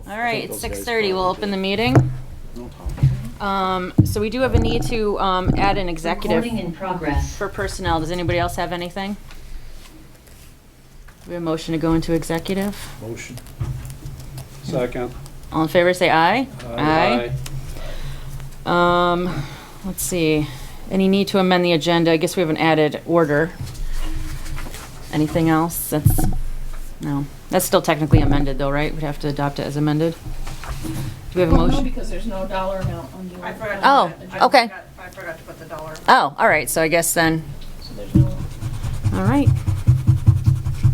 All right, it's 6:30. We'll open the meeting. So we do have a need to add an executive Recording in progress. for personnel. Does anybody else have anything? We have a motion to go into executive. Motion. Second. All in favor, say aye. Aye. Let's see. Any need to amend the agenda? I guess we have an added order. Anything else? No. That's still technically amended though, right? We'd have to adopt it as amended. Do we have a Well, no, motion? because there's no dollar amount on the. I forgot. Oh, to put that. okay. I forgot to put the dollar. Oh, all right. So I guess then, So there's no. all right.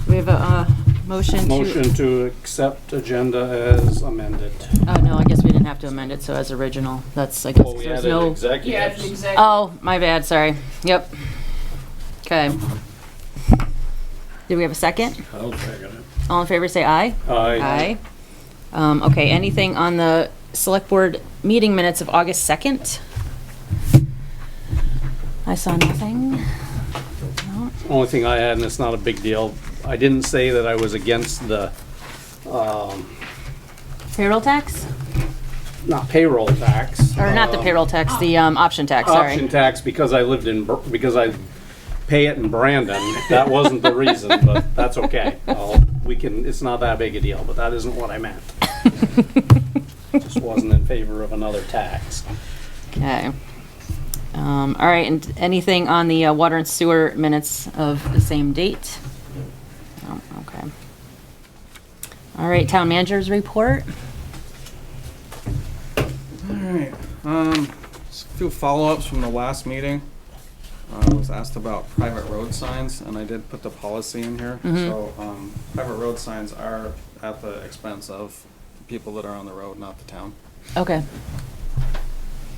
We have a motion to. Motion to accept agenda as amended. Oh, no, I guess we didn't have to amend it, so as original. That's, I guess, Well, we there's added no. Yeah, executives. it's exactly. Oh, my bad, sorry. Yep. Okay. Did we have a second? I'll second it. All in favor, say aye. Aye. Okay, anything on the select board meeting minutes of August 2nd? I saw nothing. No. Only thing I had, and it's not a big deal, I didn't say that I was against the, Payroll tax? not payroll tax. Or not the payroll tax, the option tax, sorry. Option tax because I lived in, because I pay it in Brandon. That wasn't the reason, but that's okay. It's not that big a deal, but that isn't what I meant. Just wasn't in favor of another tax. Okay. All right, and anything on the water and sewer minutes of the same date? No, okay. All right, town manager's report. Alright, just a few follow-ups from the last meeting. I was asked about private road signs, and I did put the policy in here. So, private road signs are at the expense of the people that are on the road, not the town. Okay.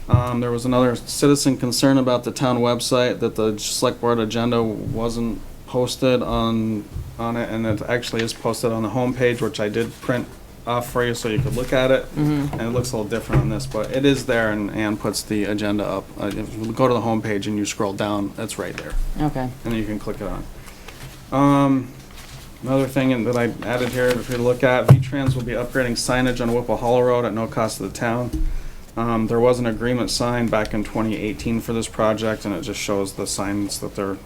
There was another citizen concern about the town website, that the select board agenda wasn't posted on it, and it actually is posted on the homepage, which I did print off for you so you could look at it. And it looks a little different on this, but it is there, and Ann puts the agenda up. If you go to the homepage and you scroll down, it's right there, Okay. and then you can click it on. Another thing that I added here, if you look at, V-Trans will be upgrading signage on Whipple Hollow Road at no cost to the town. There was an agreement signed back in 2018 for this project, and it just shows the signs that they're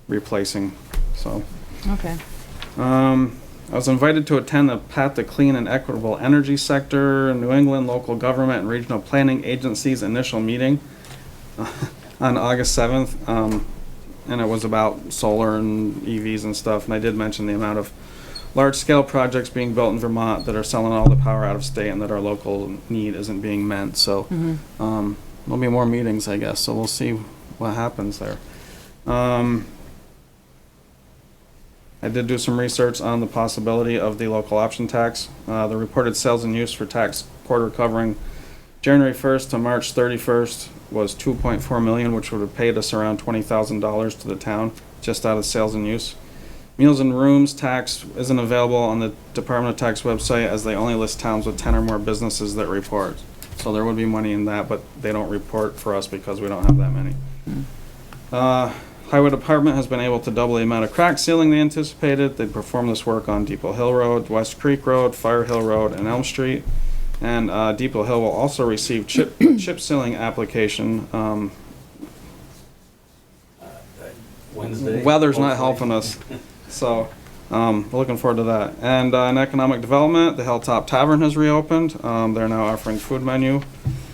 replacing, so. Okay. I was invited to attend the Path to Clean and Equitable Energy Sector, New England Local Government and Regional Planning Agency's initial meeting on August 7th. And it was about solar and EVs and stuff, and I did mention the amount of large-scale projects being built in Vermont that are selling all the power out of state and that our local need isn't being met, so there'll be more meetings, I guess, so we'll see what happens there. I did do some research on the possibility of the local option tax. The reported sales and use for tax quarter covering January 1st to March 31st was 2.4 million, which would have paid us around $20,000 to the town, just out of sales and use. Meals and rooms tax isn't available on the Department of Tax website, as they only list towns with 10 or more businesses that report. So there would be money in that, but they don't report for us because we don't have that many. Highway Department has been able to double the amount of crack sealing they anticipated. They performed this work on Depot Hill Road, West Creek Road, Fire Hill Road, and Elm Street. And Depot Hill will also receive chip sealing application. Wednesday. Weather's not helping us, so we're looking forward to that. And in economic development, the Hilltop Tavern has reopened. They're now offering food menu,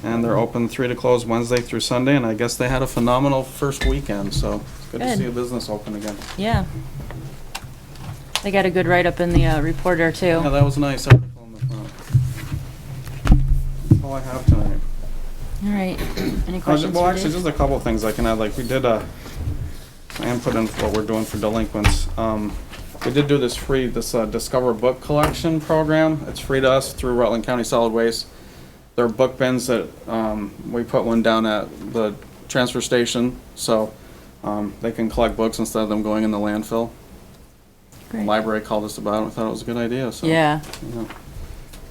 and they're open 3 to close Wednesday through Sunday. And I guess they had a phenomenal first weekend, so it's good to Good. see a business open again. Yeah. They got a good write-up in the reporter, too. Yeah, that was a nice article in the front. That's all I have tonight. All right. Any questions Well, for actually, Dave? just a couple things I can add. Like, we did I am put in what we're doing for delinquents. We did do this Discover Book Collection program. It's free to us through Rutland County Solid Waste. There are book bins that we put one down at the transfer station, so they can collect books instead of them going in the landfill. Great. Library called us about it. We thought it was a good idea. So Yeah. yeah.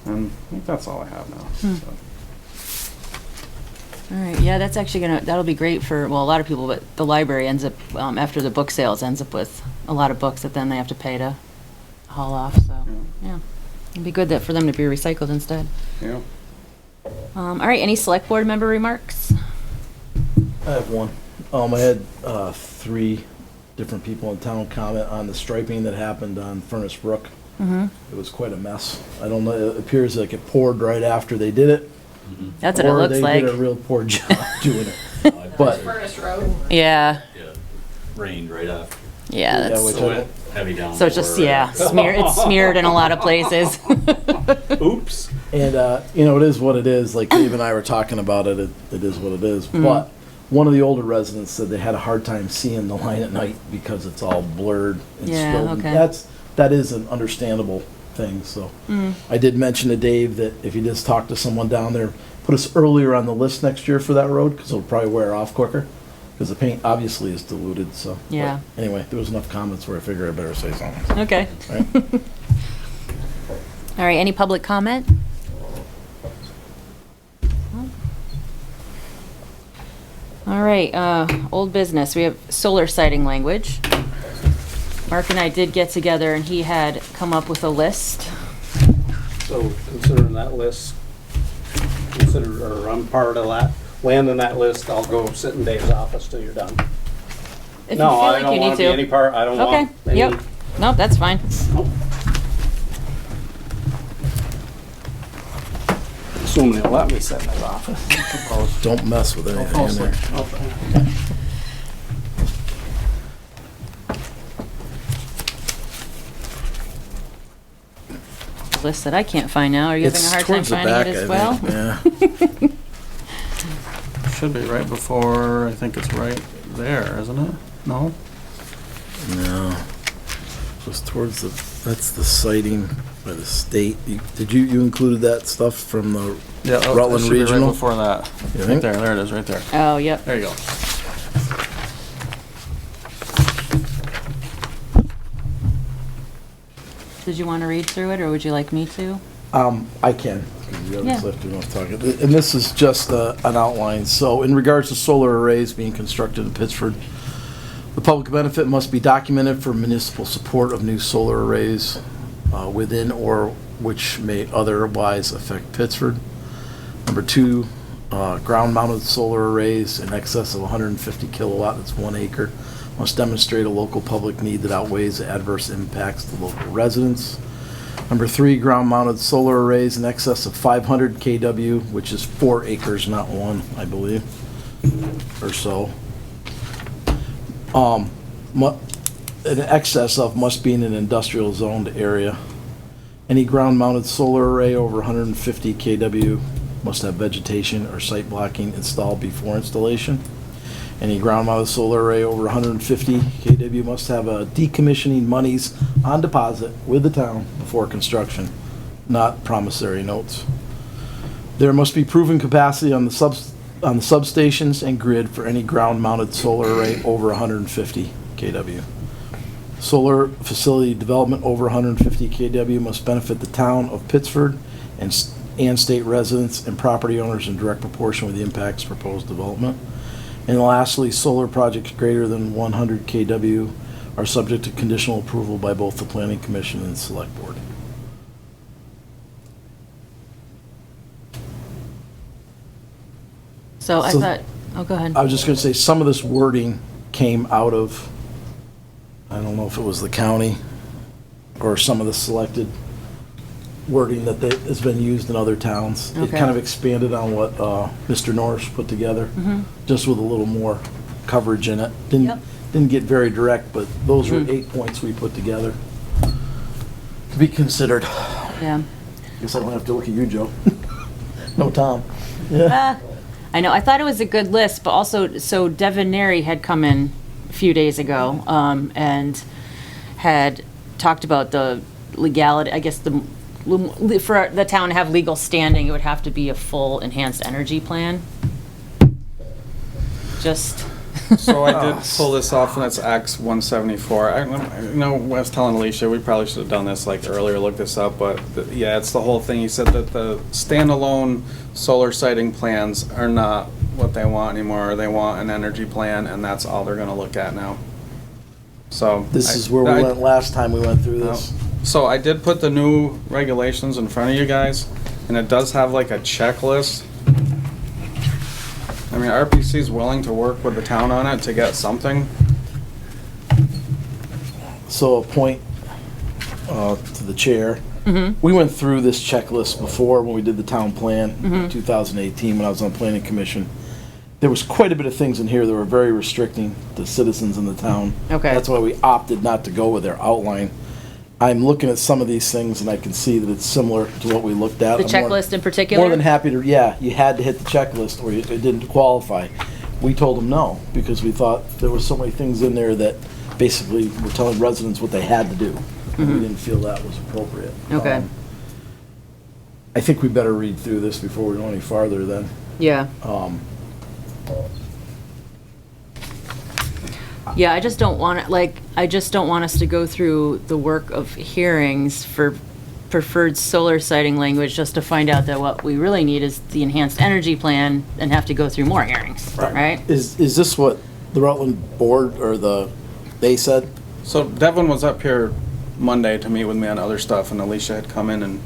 And I think that's all I have now. So. All right, yeah, that's actually that'll be great for, well, a lot of people, but the library ends up, after the book sales, ends up with a lot of books that then they have to pay to haul off, so, yeah. It'd be good that for them to be recycled instead. Yeah. All right, any select board member remarks? I have one. I had 3 different people in town comment on the striping that happened on Furnace Brook. Mm-hmm. It was quite a mess. I don't know, it appears like it poured right after they did it. That's what it looks like. Or they did a real poor job doing it. But, Furnace Road. Yeah, Yeah, rained right after. yeah, that's, which So I- it heavy down. so it's just, yeah, it's smeared in a lot of places. Oops. and, it is what it is. Like Dave and I were talking about it, it is what it is. But one of the older residents said they had a hard time seeing the line at night because it's all blurred and Yeah, spilled. okay. That is an understandable thing, so. I did mention to Dave that if you just talk to someone down there, put us earlier on the list next year for that road, because it'll probably wear off quicker, because the paint obviously is diluted, so. Yeah. But anyway, there was enough comments where I figured I better say something. Okay. Right? All right, any public comment? All right, old business. We have solar sighting language. Mark and I did get together and he had come up with a list. So considering that list, or I'm part of that, land in that list, I'll go sit in Dave's office till you're done. If you No, feel I like don't you want need to be any to. part, I don't Okay, want any. yep. Nope, that's fine. Assuming they'll let me sit in his office. Don't mess with anything in there. List that I can't find now. Are you having a hard time towards the finding back, it as I well? think. Yeah. Should be right before, I think it's right there, isn't it? No? No. It was towards that's the sighting by the state. Did you included that stuff from the Yeah, oh, it Rutland should be Regional? right before that. You Right think? there it is, right there. Oh, yep. There you go. Did you want to read through it or would you like me to? I can. 'Cause the other Yeah. stuff we want to talk about. And this is just an outline. So in regards to solar arrays being constructed in Pittsford, the public benefit must be documented for municipal support of new solar arrays within or which may otherwise affect Pittsford. Number 2, ground-mounted solar arrays in excess of 150 kilowatt, that's 1 acre, must demonstrate a local public need that outweighs the adverse impacts to local residents. Number 3, ground-mounted solar arrays in excess of 500 kW, which is 4 acres, not 1, I believe, or so. In excess of must be in an industrial zoned area. Any ground-mounted solar array over 150 kW must have vegetation or site blocking installed before installation. Any ground-mounted solar array over 150 kW must have a decommissioning monies on deposit with the town before construction, not promissory notes. There must be proven capacity on the substations and grid for any ground-mounted solar array over 150 kW. Solar facility development over 150 kW must benefit the town of Pittsford and state residents and property owners in direct proportion with the impacts of proposed development. And lastly, solar projects greater than 100 kW are subject to conditional approval by both the Planning Commission and Select Board. So I So- thought, oh, go ahead. I was just gonna say, some of this wording came out of, I don't know if it was the county or some of the selected wording that has been used in other towns. It Okay. kind of expanded on what Mr. Norris put together, just with a little more coverage in it. Yep. Didn't get very direct, but those were 8 points we put together to be considered. Yeah. Guess I don't have to look at you, Joe. No, Tom. I know, I thought it was a good list, but also, so Devin Neri had come in a few days ago, and had talked about the legality, I guess for the town to have legal standing, it would have to be a full enhanced energy plan. Just, So I did pull this off, and it's X 174. I was telling Alicia, we probably should have done this like earlier, look this up, but yeah, it's the whole thing. He said that the standalone solar siting plans are not what they want anymore. They want an energy plan, and that's all they're gonna look at now. So. This is where we went last time we went through this. So I did put the new regulations in front of you guys, and it does have like a checklist. I mean, RPC is willing to work with the town on it to get something. So a point to the chair. We went through this checklist before when we did the town plan in 2018 when I was on planning commission. There was quite a bit of things in here that were very restricting to citizens in the town. Okay. That's why we opted not to go with their outline. I'm looking at some of these things and I can see that it's similar to what we looked at. The I'm more- checklist in particular? More than happy to, yeah, you had to hit the checklist or it didn't qualify. We told them no, because we thought there were so many things in there that basically were telling residents what they had to do. And we didn't feel that was appropriate. Okay. I think we better read through this before we go any farther then. Yeah. Yeah, I just don't want us to go through the work of hearings for preferred solar siting language just to find out that what we really need is the enhanced energy plan and have to go through more hearings, right? Is this what the Rutland board or they said? So Devin was up here Monday to meet with me on other stuff, and Alicia had come in and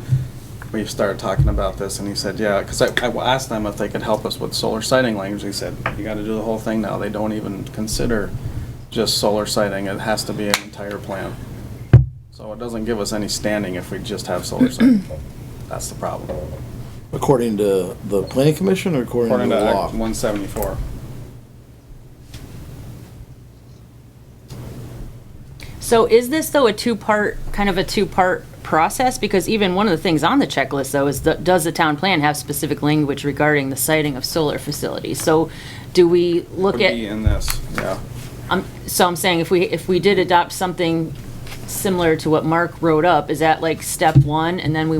we started talking about this, and he said, yeah, because I asked them if they could help us with solar siting language. He said, you got to do the whole thing now. They don't even consider just solar siting. It has to be an entire plan. So it doesn't give us any standing if we just have solar siting. That's the problem. According to the planning commission or according to the Act law? 174. So is this though kind of a two-part process? Because even one of the things on the checklist though is, does the town plan have specific language regarding the siting of solar facilities? So do we look Would be in this, yeah. So I'm saying if we did adopt something similar to what Mark wrote up, is that like step one and then we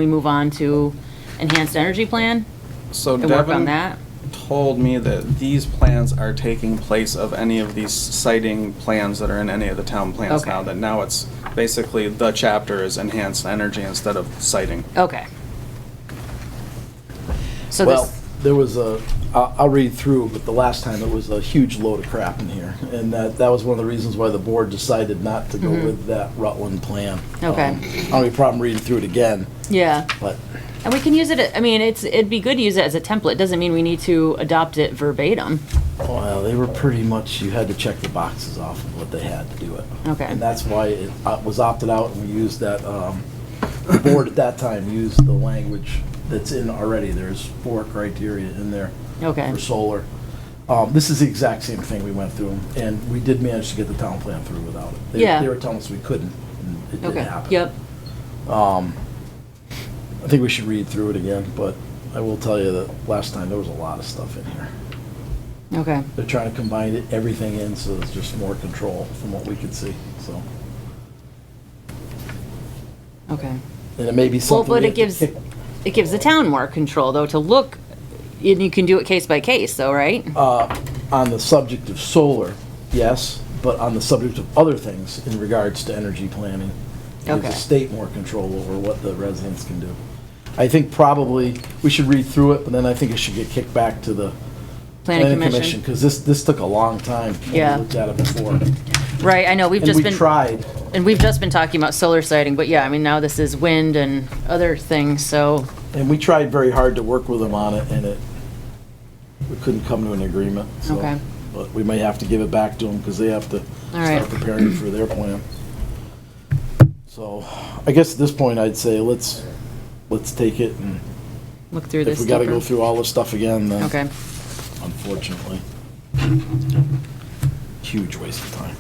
move on to enhanced energy plan So and work on Devin that? told me that these plans are taking place of any of these siting plans that are in any of the town plans Okay. now, that now it's basically the chapter is enhanced energy instead of siting. Okay. So Well, this, there was I'll read through, but the last time it was a huge load of crap in here. And that was one of the reasons why the board decided not to go with that Rutland plan. Okay. I don't have any problem reading through it again, yeah. but And we can use it, I mean, it'd be good to use it as a template. Doesn't mean we need to adopt it verbatim. well, they were pretty much, you had to check the boxes off of what they had to do it. Okay. And that's why it was opted out, and we used that, the board at that time used the language that's in already. There's 4 criteria in there Okay. for solar. This is the exact same thing we went through, and we did manage to get the town plan through without it. Yeah. They were telling us we couldn't, and it didn't Okay, happen. yep. I think we should read through it again, but I will tell you that last time there was a lot of stuff in here. Okay. They're trying to combine everything in, so there's just more control from what we could see, so. Okay. And it may be Well, something. but we it have to gives, it gives the town more control though to look, and you can do it case by case though, right? On the subject of solar, yes, but on the subject of other things in regards to energy planning, it gives Okay. the state more control over what the residents can do. I think probably we should read through it, but then I think it should get kicked back to the Planning commission. because this took a long time. when we Yeah. looked at it before. Right, I know, we've And just we been, tried, and we've just been talking about solar siting, but yeah, I mean, now this is wind and other things, so, and we tried very hard to work with them on it, and we couldn't come to an agreement, so. Okay. But we may have to give it back to them, because they have to All right. start preparing for their plan. So, I guess at this point, I'd say let's take it, and look through this if we stuff. gotta go through all this stuff again, then. Okay, Unfortunately. Huge waste of time.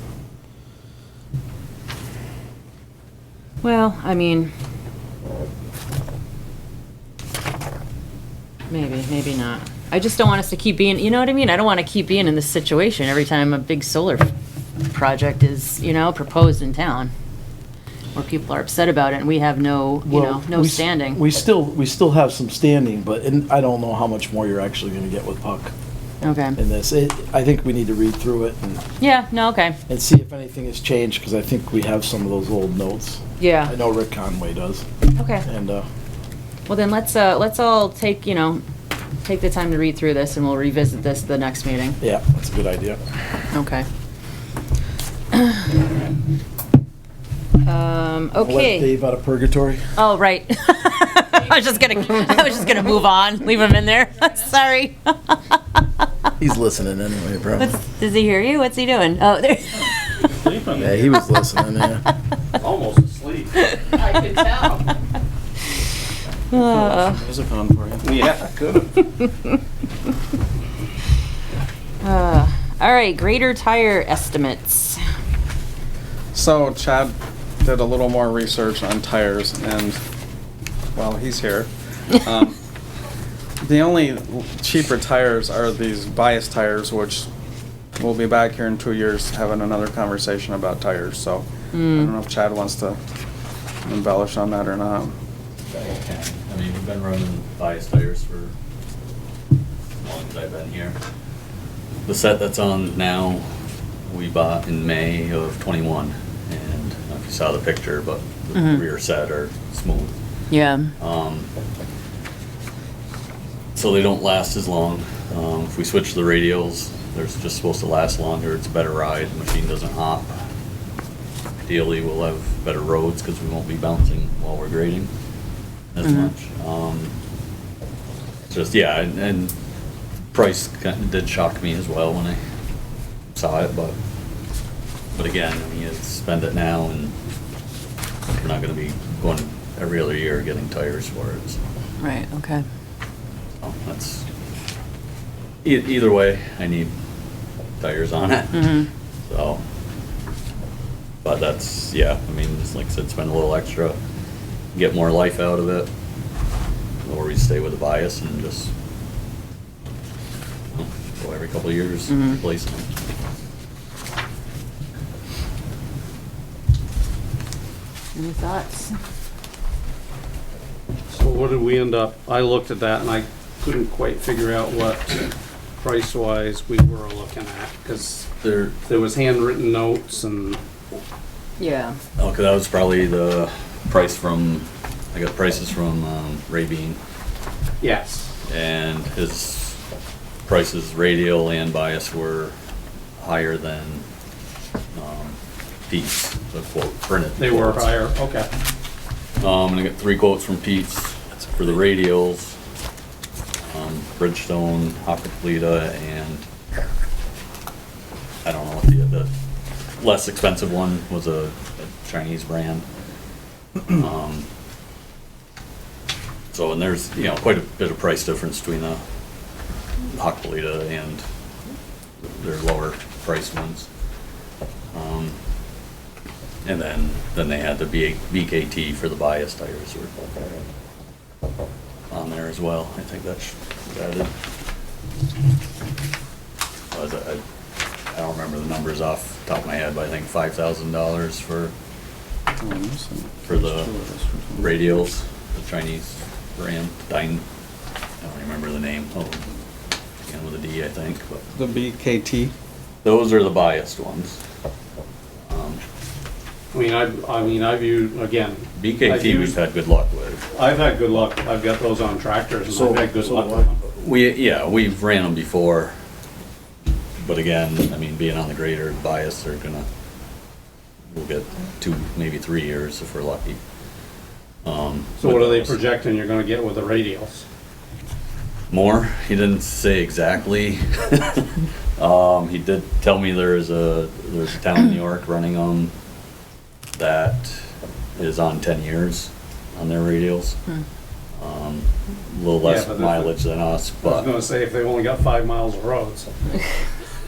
well, I mean, maybe not. I just don't want us to keep being, you know what I mean? I don't want to keep being in this situation every time a big solar project is, proposed in town. Where people are upset about it and we have no, Well, no standing. We still have some standing, but I don't know how much more you're actually gonna get with Puck Okay. in this. I think we need to read through it Yeah, no, okay. and see if anything has changed, because I think we have some of those old notes. I Yeah, know Rick Conway does, okay. and, Well, then let's all take the time to read through this and we'll revisit this the next meeting. yeah, that's a good idea. Okay. Let Okay. Dave out of purgatory. Oh, right. I was just gonna move on, leave him in there. Sorry. He's listening anyway, bro. Does he hear you? What's he doing? Oh, there. Sleeping. Yeah, he was listening, yeah. Almost asleep. I could tell. Music on for you. Yeah, could've. All right, grader tire estimates. So Chad did a little more research on tires, and well, he's here. The only cheaper tires are these bias tires, which we'll be back here in 2 years having another conversation about tires. So I don't know if Chad wants to embellish on that or not. Okay. I mean, we've been running bias tires for as long as I've been here. The set that's on now, we bought in May of '21, and I don't know if you saw the picture, but the rear set are smooth. Yeah. So they don't last as long. If we switch the radials, they're just supposed to last longer. It's a better ride. The machine doesn't hop. Ideally, we'll have better roads because we won't be bouncing while we're grading as much. Just, yeah, and price kind of did shock me as well when I saw it, but again, I mean, you spend it now, and we're not going to be going every other year getting tires for it. So. Right, okay. That's either way. I need tires on it. So, but that's I mean, it's like I said, spend a little extra, get more life out of it, or we stay with the bias and just go every couple of years replacing them. Any thoughts? So what did we end up, I looked at that and I couldn't quite figure out what price-wise we were looking at, because There, there was handwritten notes and, Yeah. okay, that was probably the price from. I got prices from Ray Bean. yes. And his prices, radial and bias, were higher than Pete's, the quote printed. They were quotes. higher, okay. And I got 3 quotes from Pete's for the radials, Bridgestone, Hakkapeliitta, and I don't know what the less expensive one was, a Chinese brand. So, and there's, quite a bit of price difference between the Hakkapeliitta and their lower priced ones. And then they had the VKT for the bias tires were on there as well. I think that's added. I don't remember the numbers off the top of my head, but I think $5,000 for the radials, the Chinese brand, I don't remember the name. Oh, again with a D, I think. But The BKT. those are the biased ones. I mean, I've used, again. BKT we've had good luck with. I've had good luck, I've got those on tractors and I've had good luck with them. We've ran them before, but again, I mean, being on the grader, bias, we'll get 2, maybe 3 years if we're lucky. So what are they projecting you're gonna get with the radials? More? He didn't say exactly. He did tell me there's a town in New York running them that is on 10 years on their radials. A little less Yeah, but mileage than us, I was but gonna say if they've only got 5 miles of roads,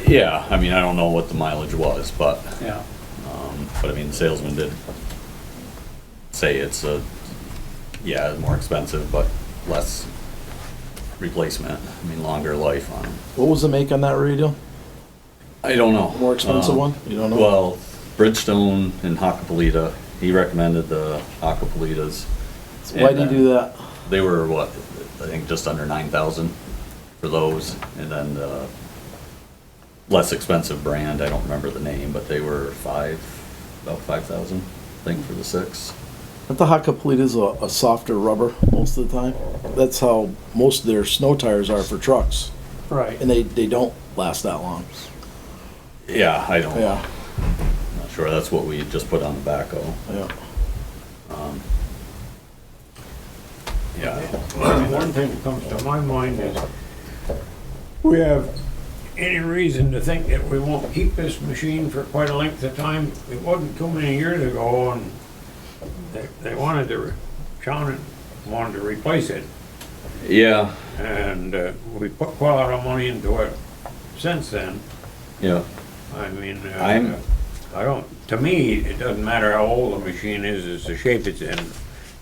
yeah, I mean, I don't know what the mileage was, but yeah. I mean, the salesman did say it's more expensive, but less replacement. I mean, longer life on them. What was the make on that radial? I don't know. More expensive one? You don't know? Well, Bridgestone and Hakkapeliitta, he recommended the Hakkapeliittas. Why'd you do that? They were what, I think just under 9,000 for those, and then the less expensive brand, I don't remember the name, but they were about 5,000, I think, for the 6. I thought Hakkapeliitta is a softer rubber most of the time. That's how most of their snow tires are for trucks, Right. and they don't last that long. Yeah, I don't. Yeah, Not sure. That's what we just put on the backhoe. yeah. Yeah. One thing that comes to my mind is, we have any reason to think that we won't keep this machine for quite a length of time? It wasn't too many years ago, and they wanted to, Sean wanted to replace it, Yeah, and we put quite a lot of money into it since then. yeah. I mean, I'm- I don't, to me, it doesn't matter how old the machine is, it's the shape it's in.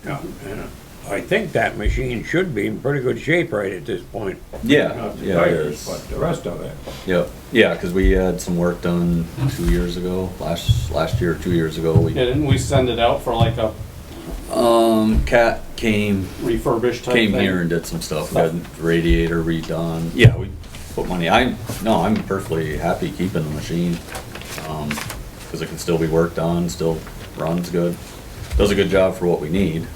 And I think that machine should be in pretty good shape right at this point. Yeah, Not the yeah, it tires, is. but the rest of it. Yep, yeah, because we had some work done 2 years ago, last year, 2 years ago. Yeah, didn't we send it out for like a Cat came refurbished type thing? here and did some stuff. We had the radiator redone. Yeah, we put money. I'm perfectly happy keeping the machine, because it can still be worked on, still runs good, does a good job for what we need.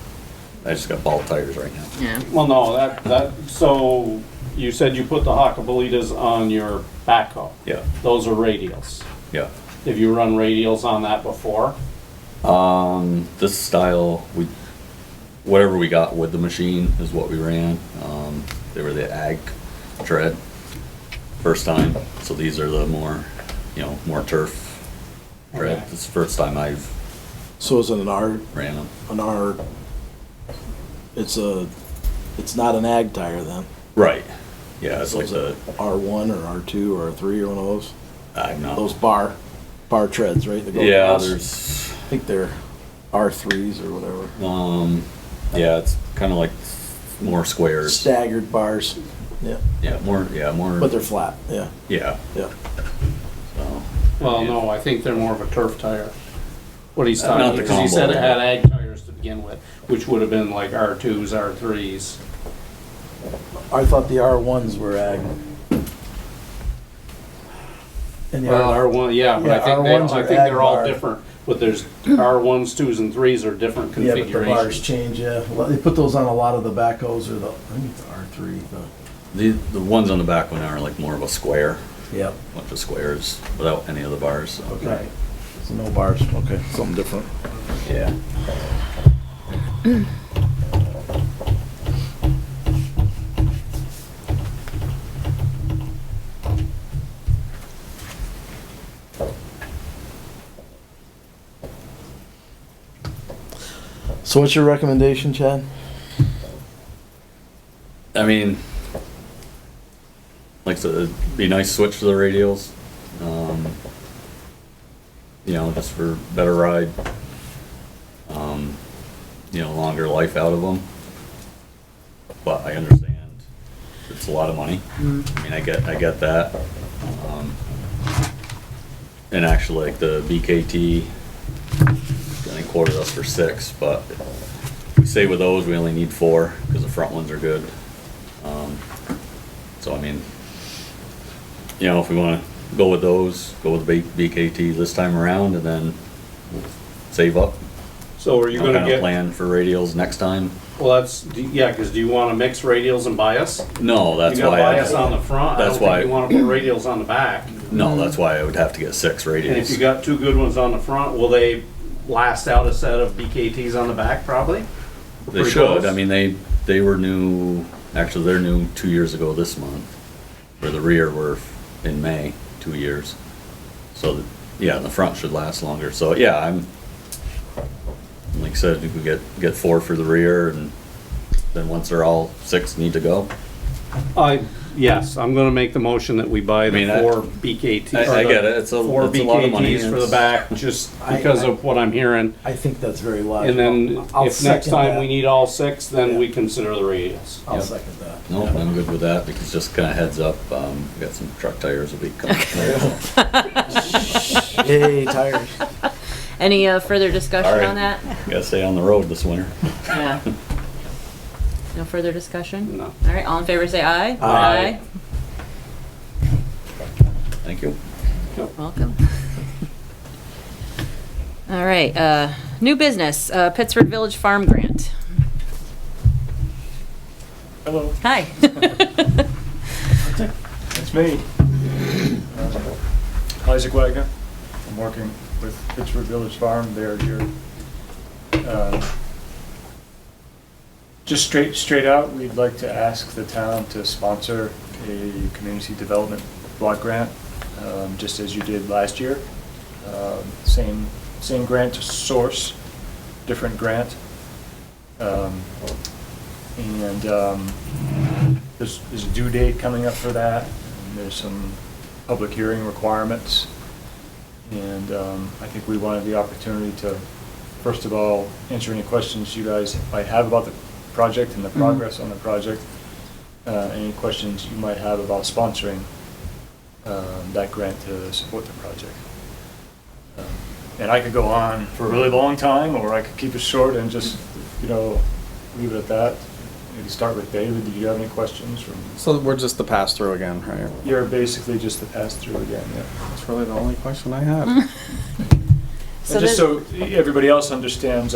I just got bald tires right now. Yeah. Well, no, so you said you put the Hakkabalitas on your backhoe. Yeah, Those are radials. yeah. Have you run radials on that before? This style, whatever we got with the machine is what we ran. They were the ag tread first time, so these are the more, more turf tread. Okay. This is the first time I've So is it an ran them. it's not an ag tire then? Right. Yeah, it's So like is the, it R1 or R2 or R3 or one of those? I'm not. Those bar treads, right? that go Yeah, across? there's, I think they're R3s or whatever. yeah, it's kind of like more squares. Staggered bars. Yeah, Yeah, more. but they're flat. Yeah, Yeah, yeah. so. Well, no, I think they're more of a turf tire. What he's Not talking, the because he said it combo. had ag tires to begin with, which would have been like R2s, R3s. I thought the R1s were ag. And the Well, R- R1, yeah, but Yeah, I think R1s are they're all ag bar. different, but there's R1s, 2s, and 3s are different yeah, but the bars configurations. change. Yeah, well, they put those on a lot of the backhoes or I think it's R3. The ones on the back one are like more of a square, Yep. bunch of squares without any of the bars. So. Okay. So no bars. Okay, something different. Yeah. So what's your recommendation, Chad? I mean, like I said, it'd be nice to switch to the radials. Just for better ride. Longer life out of them. But I understand it's a lot of money. I mean, I get that. And actually, like the BKT, they quoted us for 6, but we say with those we only need 4 because the front ones are good. So I mean, if we want to go with those, go with the BKT this time around, and then save up. So are you gonna Kind of get, plan for radials next time? well, because do you wanna mix radials and bias? No, that's You got why. bias on the front, I that's don't why- think you wanna put radials on the back. No, that's why I would have to get 6 radials. And if you got 2 good ones on the front, will they last out a set of BKTs on the back, probably? They Pretty should. close? I mean, they were new. Actually, they're new 2 years ago this month. Where the rear were in May, 2 years. So yeah, the front should last longer. So yeah, I'm like I said, we could get 4 for the rear, and then once they're all 6 need to go. Yes, I'm gonna make the motion that we buy the I mean, 4 BKT. I get it. It's a 4 lot of money. BKTs for the back, just because of what I'm hearing. I think that's very logical. And then I'll if next second time that. we need all 6, then Yeah. we consider the radials. I'll Yep. second that. No, I'm good with that because just kind of heads up. We got some truck tires will be coming. Yay, tires. Any further discussion All right. on that? Gotta stay on the road this winter. Yeah. No further discussion? No. All right, all in favor say aye. Aye. Thank you. Welcome. All right, new business, Pittsford Village Farm Grant. Hello, Hi. it's me. Isaac Wagner. I'm working with Pittsford Village Farm. They're here. Just straight out, we'd like to ask the town to sponsor a community development block grant, just as you did last year. Same grant source, different grant. And there's a due date coming up for that, and there's some public hearing requirements. And I think we wanted the opportunity to, first of all, answer any questions you guys might have about the project and the progress on the project. Any questions you might have about sponsoring that grant to support the project. And I could go on for a really long time, or I could keep it short and just, leave it at that. Maybe start with David. Did you have any questions from? So we're just the pass-through again, right? You're basically just the pass-through again, yeah. That's really the only question I had. So And just so everybody else understands,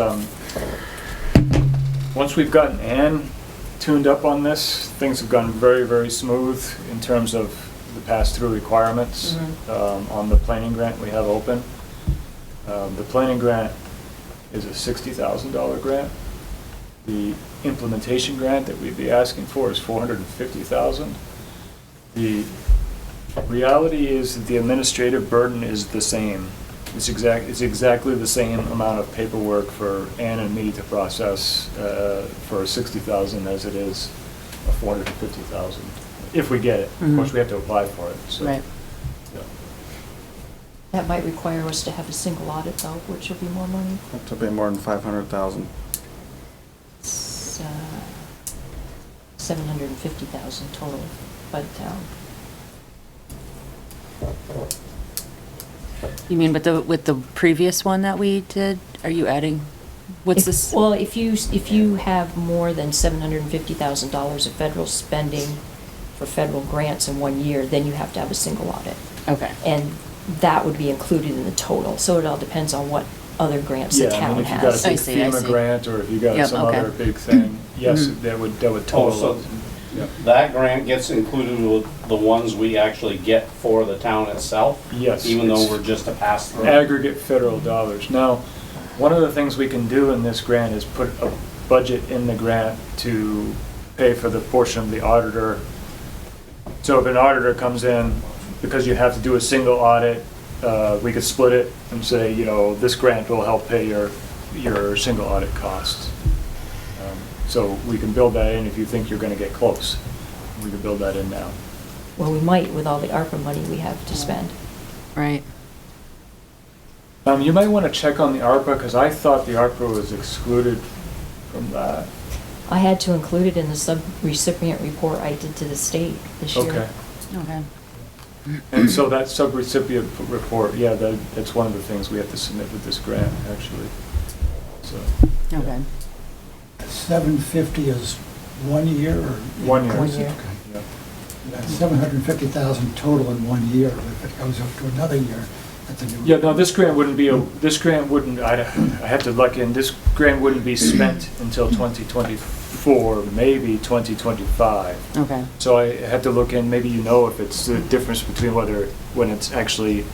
once we've gotten Ann tuned up on this, things have gone very, very smooth in terms of the pass-through requirements on the planning grant we have open. The planning grant is a $60,000 grant. The implementation grant that we'd be asking for is $450,000. The reality is that the administrative burden is the same. It's exactly the same amount of paperwork for Ann and me to process for $60,000 as it is a $450,000, if we get it. Of course, we have to apply for it. So, Right. yeah. That might require us to have a single audit though, which will be more money. Have to be more than 500,000. It's 750,000 total by the town. You mean with the previous one that we did? Are you adding, what's this? Well, if you have more than $750,000 of federal spending for federal grants in 1 year, then you have to have a single audit. Okay. And that would be included in the total, so it all depends on what other grants the Yeah, I town mean, if you got has. a I big see, I FEMA see. grant, or if you got Yep, some okay. other big thing, yes, that would total so up. Yeah. that grant gets included with the ones we actually get for the town itself? Yes. Even though it's we're just a pass-through? aggregate federal dollars. Now, one of the things we can do in this grant is put a budget in the grant to pay for the portion of the auditor. So if an auditor comes in, because you have to do a single audit, we could split it and say, this grant will help pay your single audit costs. So we can build that in if you think you're going to get close. We can build that in now. Well, we might with all the ARPA money we have to spend. Right. You might want to check on the ARPA, because I thought the ARPA was excluded from that. I had to include it in the sub-recipient report I did to the state this year. Okay. Okay. And so that sub-recipient report, yeah, that's one of the things we have to submit with this grant, actually. So, Okay. 750 is 1 year or? 1 year. 1 year. Okay. Yeah. That's 750,000 total in 1 year. If it goes up to another year, that's a new. Yeah, no, this grant wouldn't, I have to look in, this grant wouldn't be spent until 2024, maybe 2025. Okay. So I had to look in, maybe if it's the difference between when it's actually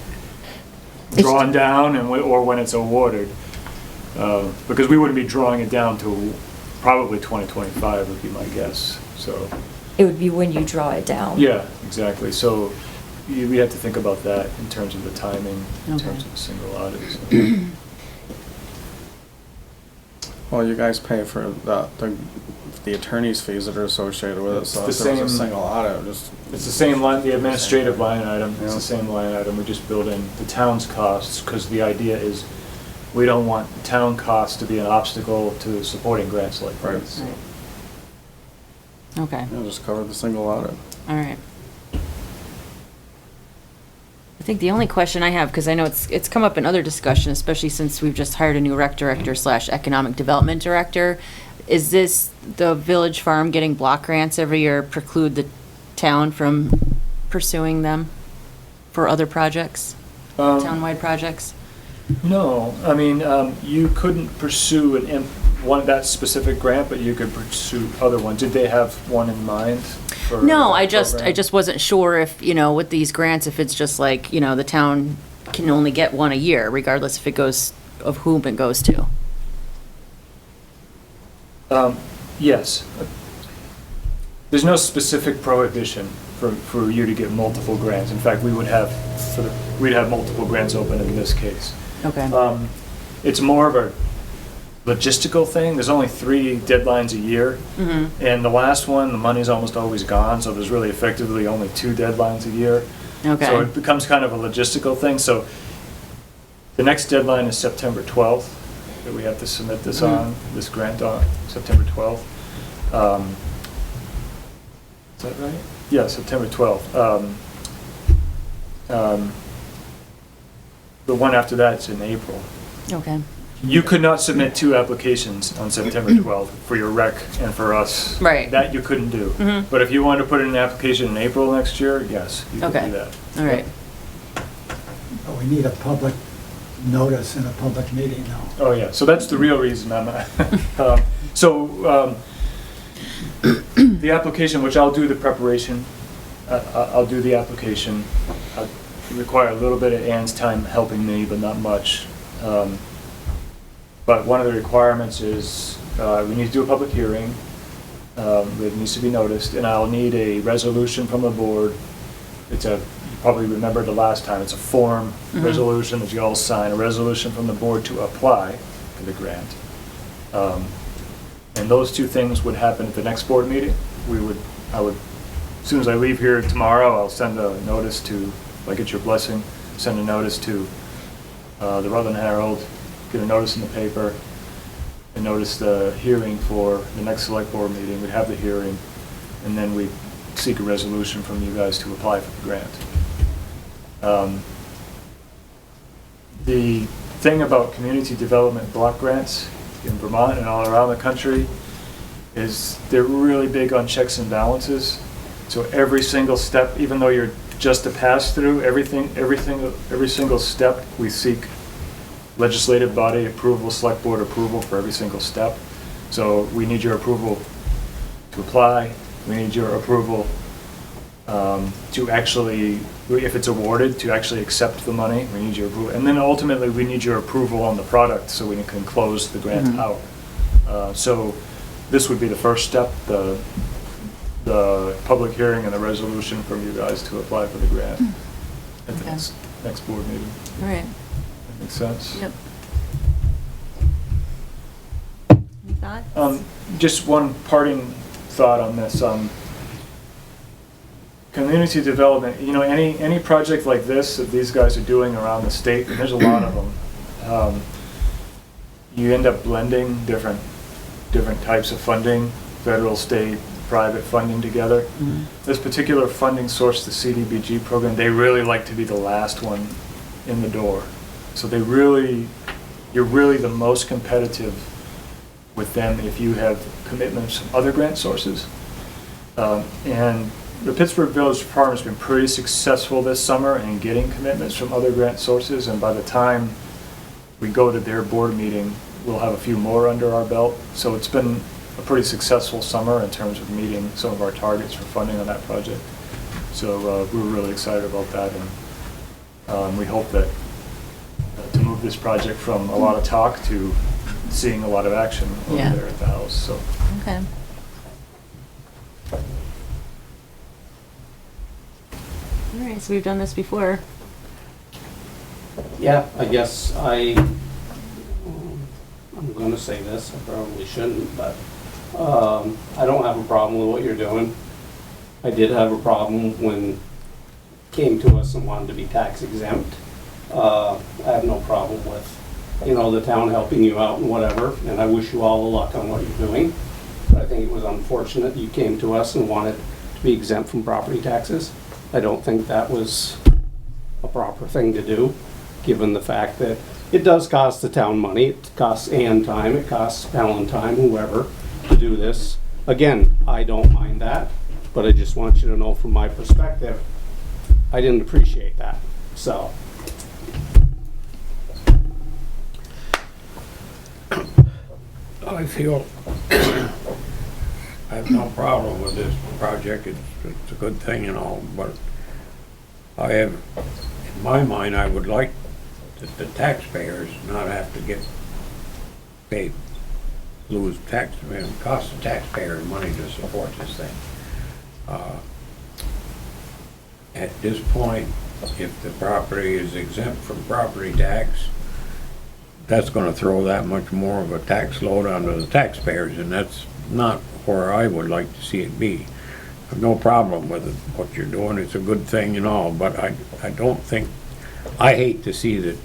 drawn down or when it's awarded. Because we wouldn't be drawing it down to probably 2025 would be my guess, so. It would be when you draw it down. Yeah, exactly, so we have to think about that in terms of the timing, in Okay. terms of the single audit. So. Well, you guys pay for the attorney's fees that are associated with it, so if It's there the was a same- single audit, just. It's the same line, the administrative line item, it's Yeah. the same line item, we just build in the town's costs, because the idea is we don't want town costs to be an obstacle to supporting grants like Right. this. Right. Okay. Yeah, just cover the single audit. All right. I think the only question I have, because I know it's come up in other discussion, especially since we've just hired a new rec director / economic development director, is this the village farm getting block grants every year preclude the town from pursuing them for other projects, townwide projects? No, I mean, you couldn't pursue that specific grant, but you could pursue other ones. Did they have one in mind? For No, that I just program? wasn't sure if, with these grants, if it's just like, the town can only get one a year, regardless if it goes, of whom it goes to. Yes. There's no specific prohibition for you to get multiple grants. In fact, we'd have multiple grants open in this case. Okay. It's more of a logistical thing. There's only 3 deadlines a year. And the last one, the money's almost always gone, so there's really effectively only 2 deadlines a year. Okay. So it becomes kind of a logistical thing. So the next deadline is September 12th, that we have to submit this on, this grant on, September 12th. Is that right? Yeah, September 12th. The one after that's in April. Okay. You could not submit 2 applications on September 12th for your rec and for us. Right. That you couldn't do. But if you wanted to put in an application in April next year, yes, you could Okay. do that. All right. But we need a public notice and a public meeting now. Oh, yeah, so that's the real reason I'm, the application, which I'll do the preparation, I'll do the application. I'll require a little bit of Ann's time helping me, but not much. But one of the requirements is, we need to do a public hearing. It needs to be noticed, and I'll need a resolution from the board. You probably remember the last time, it's a form resolution that you all sign, a resolution from the board to apply for the grant. And those 2 things would happen at the next board meeting. As soon as I leave here tomorrow, I'll send a notice to, if I get your blessing, send a notice to the Rutland Herald, get a notice in the paper, and notice the hearing for the next select board meeting. We'd have the hearing, and then we'd seek a resolution from you guys to apply for the grant. The thing about community development block grants in Vermont and all around the country is they're really big on checks and balances. So every single step, even though you're just a pass-through, every single step, we seek legislative body approval, select board approval for every single step. So we need your approval to apply. We need your approval to actually, if it's awarded, to actually accept the money. We need your approval. And then ultimately, we need your approval on the product so we can close the grant out. So this would be the first step, the public hearing and the resolution from you guys to apply for the grant at the next board meeting. All right. That makes sense? Yep. Any thoughts? Just one parting thought on this. Community development, any project like this that these guys are doing around the state, and there's a lot of them, you end up blending different types of funding, federal, state, private funding together. This particular funding source, the CDBG program, they really like to be the last one in the door. So you're really the most competitive with them if you have commitments from other grant sources. And the Pittsburgh Village Department has been pretty successful this summer in getting commitments from other grant sources, and by the time we go to their board meeting, we'll have a few more under our belt. So it's been a pretty successful summer in terms of meeting some of our targets for funding on that project. So we're really excited about that, and we hope that to move this project from a lot of talk to seeing a lot of action over there at the house. So. Okay. All right, so we've done this before. Yeah, I guess I'm gonna say this, I probably shouldn't, but I don't have a problem with what you're doing. I did have a problem when came to us and wanted to be tax exempt. I have no problem with, the town helping you out and whatever, and I wish you all the luck on what you're doing. But I think it was unfortunate you came to us and wanted to be exempt from property taxes. I don't think that was a proper thing to do, given the fact that it does cost the town money. It costs Ann time, it costs Ellen time, whoever, to do this. Again, I don't mind that, but I just want you to know from my perspective, I didn't appreciate that, so. I feel I have no problem with this project. It's a good thing and all, but in my mind, I would like the taxpayers not have to get paid lose tax, it costs the taxpayer money to support this thing. At this point, if the property is exempt from property tax, that's gonna throw that much more of a tax load onto the taxpayers, and that's not where I would like to see it be. I've no problem with what you're doing, it's a good thing and all, but I don't think, I hate to see the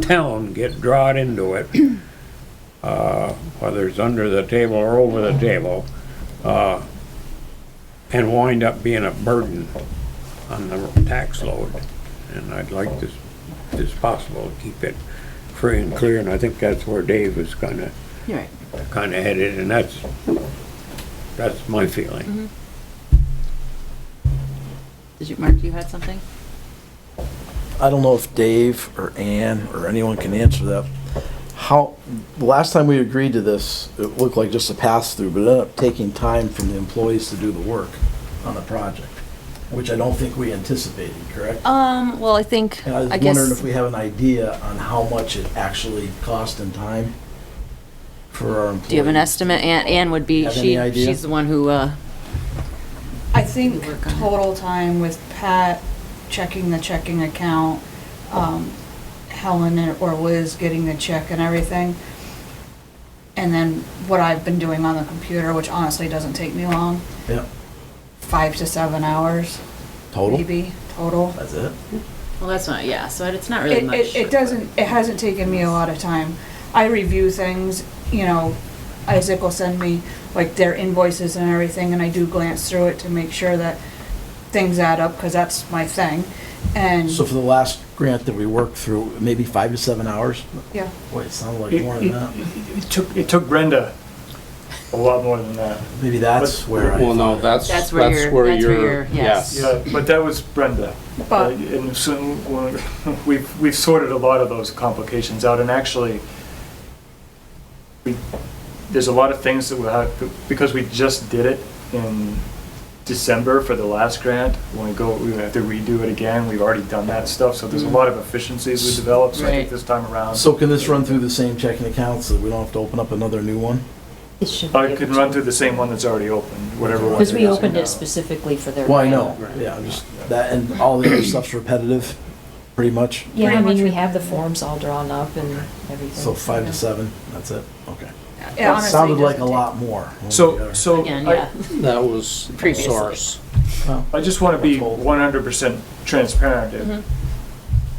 town get drawn into it, whether it's under the table or over the table, and wind up being a burden on the tax load. And I'd like to, if it's possible, to keep it free and clear, and I think that's where Dave is kinda headed, and that's my feeling. Did you, Mark, you had something? I don't know if Dave or Ann or anyone can answer that. How, the last time we agreed to this, it looked like just a pass-through, but it ended up taking time from the employees to do the work on the project, which I don't think we anticipated, correct? Well, I think, And I was I guess. wondering if we have an idea on how much it actually cost in time for our employees. Do you have an estimate? Ann would be, Have any idea? she's the one who, I think Work on it. total time with Pat checking the checking account, Helen or Liz getting the check and everything. And then what I've been doing on the computer, which honestly doesn't take me long, Yeah, 5 to 7 hours, total? maybe, total. That's it? well, that's not, yeah, so it's not really much. It hasn't taken me a lot of time. I review things, you know, Isaac will send me like their invoices and everything, and I do glance through it to make sure that things add up, because that's my thing. And, So for the last grant that we worked through, maybe 5 to 7 hours? yeah, Boy, it sounded like more than that. It took Brenda a lot more than that. Maybe that's where I. Well, no, that's That's where you're, yes. Yeah, but that was Brenda. But- And so we've sorted a lot of those complications out, and actually, there's a lot of things that we have, because we just did it in December for the last grant. When we have to redo it again, we've already done that stuff, so there's a lot of efficiencies we developed, so I think Right. this time around. So can this run through the same checking account so that we don't have to open up another new one? It should I be could able run to. through the same one that's already open, whatever one. Because we you're using opened now. it specifically for their. Well, I grant. know, yeah, just that, and all the other stuff's repetitive, pretty much. Yeah, I Pretty mean, much. we have the forms all drawn up and everything. So 5 to 7, that's it, okay. it That honestly sounded like a doesn't take- lot more. So Again, I- yeah. That was the Previously. source. I just want to be Told. 100% transparent.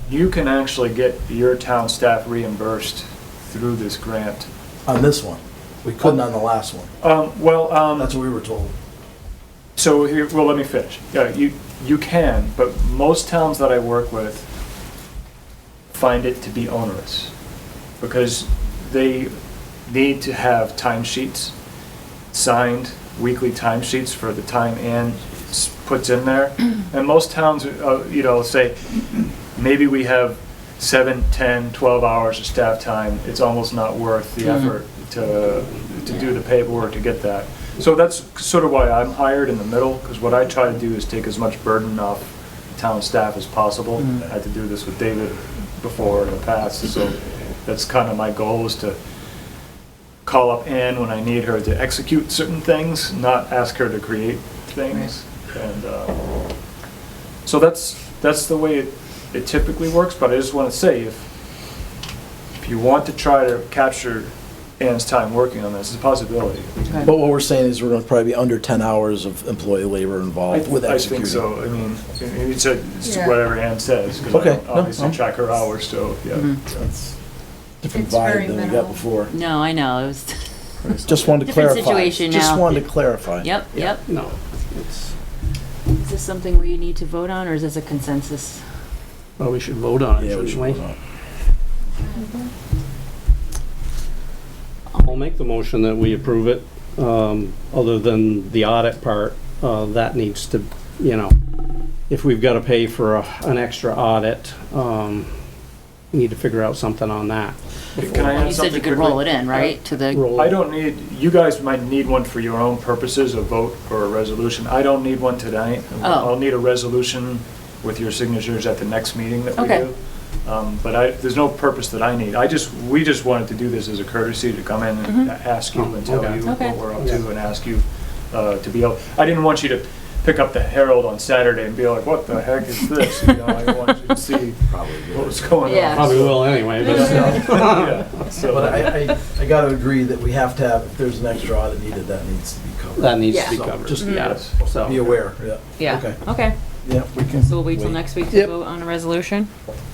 You can actually get your town staff reimbursed through this grant. On this one, we couldn't on the last one, that's what we were told. So here, well, let me finish. Yeah, you can, but most towns that I work with find it to be onerous because they need to have timesheets signed, weekly timesheets for the time Ann puts in there. And most towns, say, maybe we have 7, 10, 12 hours of staff time. It's almost not worth the effort to do the paperwork to get that. So that's sort of why I'm hired in the middle, because what I try to do is take as much burden off town staff as possible. I had to do this with David before in the past, so that's kind of my goal, is to call up Ann when I need her to execute certain things, not ask her to create things. And so that's the way it typically works, but I just want to say, if you want to try to capture Ann's time working on this, it's a possibility. But what we're saying is we're gonna probably be under 10 hours of employee labor involved with I executing. think so. I mean, it's Yeah. whatever Ann says, because Okay, I don't no, obviously no. track her hours, so, yeah. That's different It's very vibe than we minimal. got before. No, I know, it was, Just wanted to Different clarify. situation Just now. wanted to clarify. yep, yep. No, it's, Is this something we need to vote on, or is this a consensus? well, we should vote on it, Yeah, we shouldn't we? will. I'll make the motion that we approve it, other than the audit part, that needs to, if we've gotta pay for an extra audit, we need to figure out something on that. Can I add You said something you could roll it quickly? in, right, to the, Roll. I don't need, you guys might need one for your own purposes, a vote or a resolution. I don't need one tonight. Oh. I'll need a resolution with your signatures at the next meeting that we Okay. do. But there's no purpose that I need. We just wanted to do this as a courtesy to come in and ask you and tell you Okay. what we're up to and ask you to be able, I didn't want you to pick up the Herald on Saturday and be like, what the heck is this? You know, I want you to see what was going on. Yeah. Probably will anyway, but Yeah, so- But I gotta agree that we have to have, if there's an extra audit needed, that needs to be covered. that needs to be So, covered. just- Yeah, so. Be aware, yeah. Yeah, Okay. okay. Yeah, we can. So we'll wait till next week to Yep. vote on a resolution?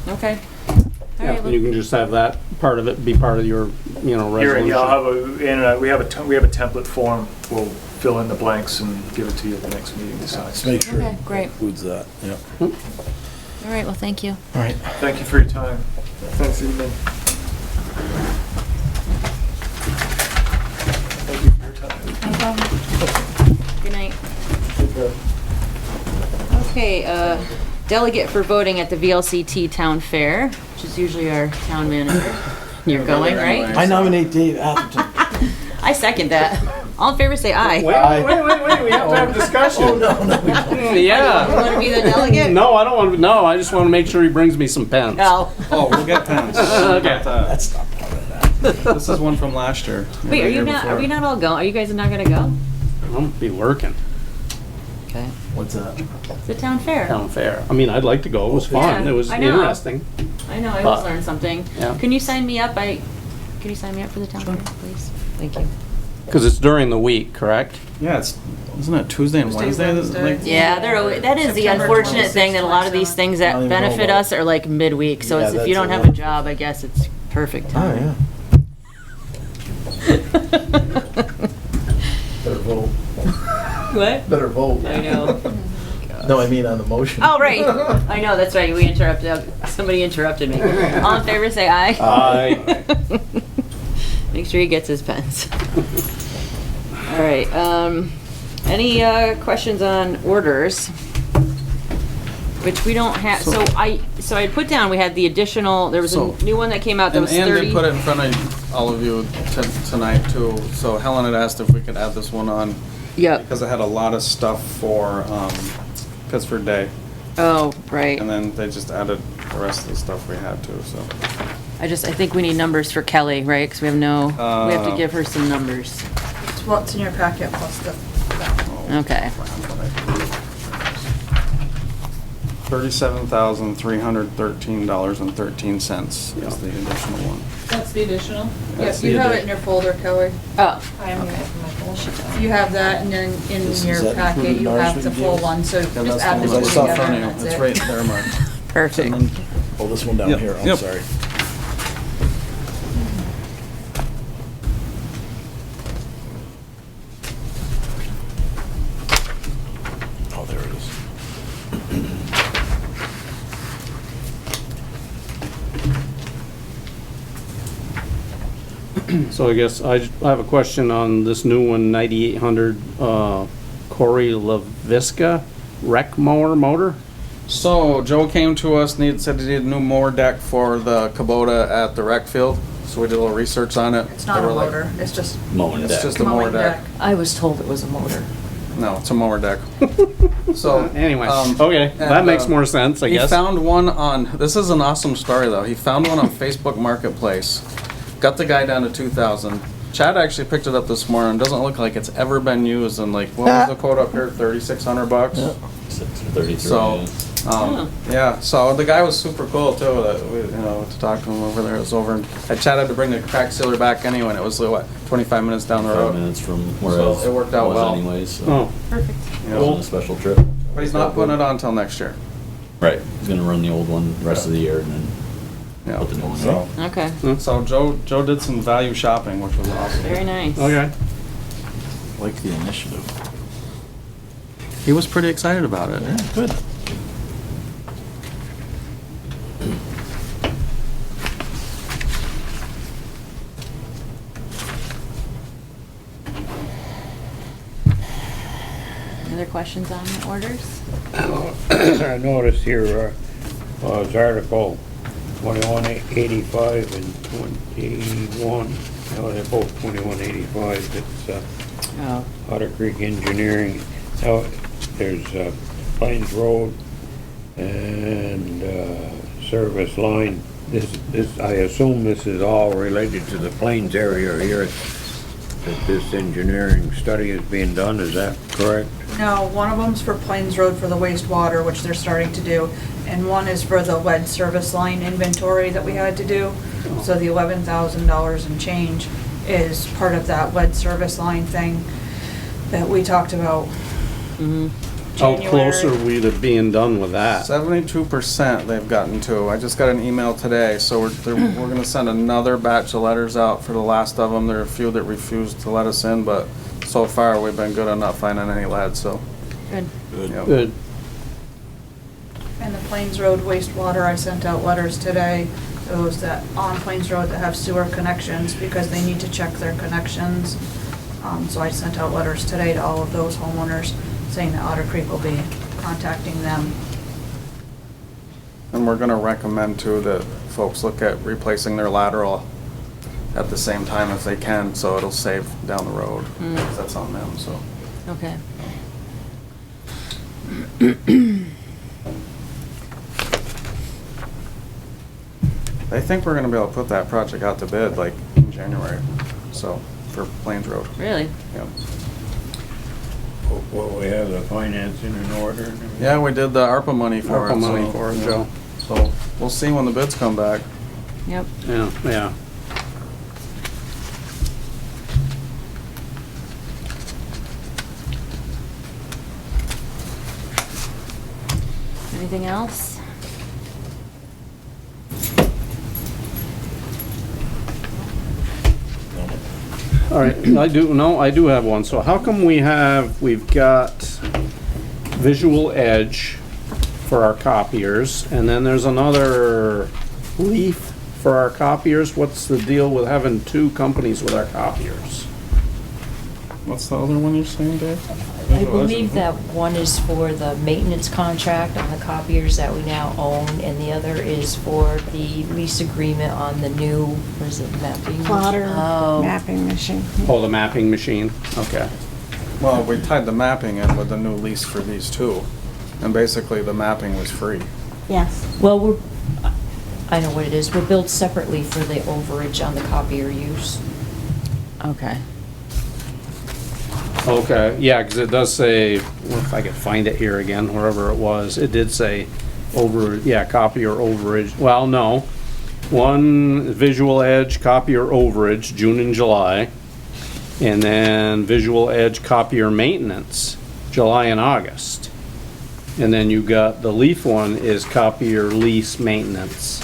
Okay. All Yeah, right, and you can just have that part of it be part of your, resolution. Yeah, I'll have we have a template form. We'll fill in the blanks and give it to you at the next meeting to sign. Let's make sure Okay, it great. includes that, yeah. all right, well, thank you. All right. Thank you for your time. Thanks, Ethan. Thank you for your time. Good night. Okay, delegate for voting at the VLCT Town Fair, which is usually our town manager. You're going, right? I nominate Dave Atherton. I second that. All in favor, say aye. Wait, we have to have discussion. Oh, no, no, we don't. You Yeah. want to be the delegate? No, I don't want, no, I just want to make sure he brings me some pens. No. Oh, we'll get pens. Okay. That's not part of that. This is one from last year. Wait, are The you year not, are before. we not all going? Are you guys not gonna go? I'm gonna be working, Okay. What's that? It's the town fair. town fair. I mean, I'd like to go, it was fun, Yeah, it was I know. interesting. I know, I But- always learn something. Yeah. Can you sign me up? Can you sign me up for the town fair, please? Thank you. Because it's during the week, correct? Yeah, isn't it Tuesday and Tuesday, Wednesday? Wednesday. Yeah, that is the September unfortunate thing, that a lot of 26th, these things that I don't even know benefit about us are like midweek, so Yeah, it's, if you that's don't a have a lot. job, I guess it's perfect Oh, time. yeah. Better vote. What? Better vote. I know. No, I mean on the motion. Oh, right. I know, that's right. Somebody interrupted me. All in favor, say aye. Aye. Make sure he gets his pens. All right, any, questions on orders? Which we don't have, so I had put down, we had the additional, there was So- a new one that came out that And was Ann 30. did put it in front of all of you tonight too. So Helen had asked if we could add this one on Yep. because it had a lot of stuff for Pittsford Day. Oh, right. And then they just added the rest of the stuff we had to, so. I think we need numbers for Kelly, right? Because we have to give her some numbers. It's what's in your packet plus the. Okay. $37,313.13 is the additional one. That's the additional? That's Yes, you the have it addi- in your folder, Kelly. Oh, I am looking for my bullshit. You have that, and then in Is your that packet, included you in ours have we the gave full us? one, so Yeah, just that's add the the one two I saw in together, front and of you. that's It's it. right there, Mark. perfect. And then- Oh, this one down Yep, here, I'm yep. sorry. Oh, there it is. So I guess I have a question on this new one, 9800, Corey LaVisca rec mower. So Joe came to us, said he needed a new mower deck for the Kubota at the rec field. So we did a little research on it. It's not They a were like, motor, it's just Mowing It's deck. just a mower mowing deck. deck. I was told it was a motor. No, it's a mower deck. So Anyway, um, okay, that and, makes more sense, I He guess. found one on, this is an awesome story though. He found one on Facebook Marketplace. Got the guy down to 2,000. Chad actually picked it up this morning. Doesn't look like it's ever been used. And like, what was the quote up here? 3,600 bucks. Yeah. 633. So, yeah. So the guy was super cool too. That we, to talk to him over there. It was over. I Chad had to bring the crack sealer back anyway. And it was what 25 minutes down the 5 road. minutes from where So I was. it worked out well. Anyways, so Oh, Perfect. You it know. wasn't a special trip. But he's not putting it on until next year. Right. He's gonna run the old one the rest of the year and then Yeah. put the new one So, on. Okay, so Joe did some value shopping, which was awesome. very nice. okay. Like the initiative. He was pretty excited about it. Yeah, good. Any other questions on the orders? I noticed here, was Article 2185 and 21, no, they're both 2185, it's, Oh, Otter Creek Engineering. Now, there's, Plains Road and, service line, this, I assume this is all related to the Plains area here, that this engineering study is being done, is that correct? No, one of them's for Plains Road for the wastewater, which they're starting to do, and one is for the lead service line inventory that we had to do. So the $11,000 and change is part of that lead service line thing that we talked about. How close are we to being done with that? 72% they've gotten to. I just got an email today, so we're gonna send another batch of letters out for the last of them. There are a few that refused to let us in, but so far we've been good on not finding any lead, so. Good. Yep. Good. And the Plains Road wastewater, I sent out letters today, those that, on Plains Road that have sewer connections, because they need to check their connections. So I sent out letters today to all of those homeowners saying that Otter Creek will be contacting them. And we're gonna recommend too that folks look at replacing their lateral at the same time if they can, so it'll save down the road. That's on them, so. Okay. They think we're gonna be able to put that project out to bid like in January, so, for Plains Road. Really? Yeah. Well, we have the financing in order and everything. Yeah, we did the ARPA money for it. ARPA money so, for it, yeah. Joe. So, we'll see when the bids come back. Yep. Yeah, yeah. Anything else? All right, I do have one. So how come we've got Visual Edge for our copiers, and then there's another Leaf for our copiers? What's the deal with having two companies with our copiers? What's the other one you're saying, Dave? I believe that one is for the maintenance contract on the copiers that we now own, and the other is for the lease agreement on the new, what is it, mapping? Plotter Oh. mapping machine. Oh, the mapping machine, okay. Well, we tied the mapping in with the new lease for these two, and basically the mapping was free. Yes. Well, I know what it is. We're billed separately for the overage on the copier use. Okay. Okay, yeah, because it does say, well, if I could find it here again, wherever it was, it did say copier overage. Well, no. One Visual Edge copier overage, June and July. And then Visual Edge copier maintenance, July and August. And then you got the Leaf one is copier lease maintenance.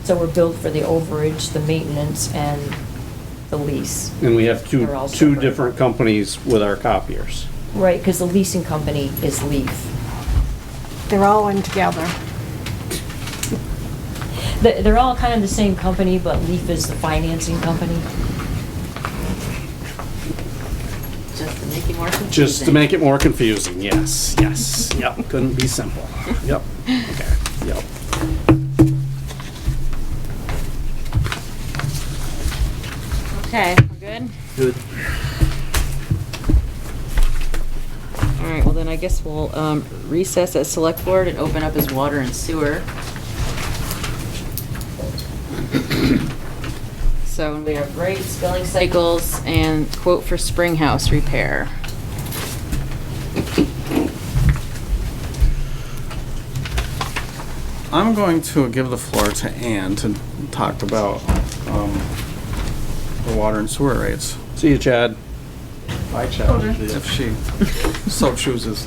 So we're billed for the overage, the maintenance, and the lease. And we have They're all two separate. different companies with our copiers. Right, because the leasing company is Leaf. They're all in together. They're all kind of the same company, but Leaf is the financing company. Just to make it more confusing. Just to make it more confusing, yes, yep, couldn't be simple, yep, okay, yep. Okay, we're good? Good. All right, well then I guess we'll recess at select board and open up as water and sewer. So we have rates, billing cycles, and quote for spring house repair. I'm going to give the floor to Ann to talk about the water and sewer rates. See you, Chad. Bye, Chad, if she so chooses.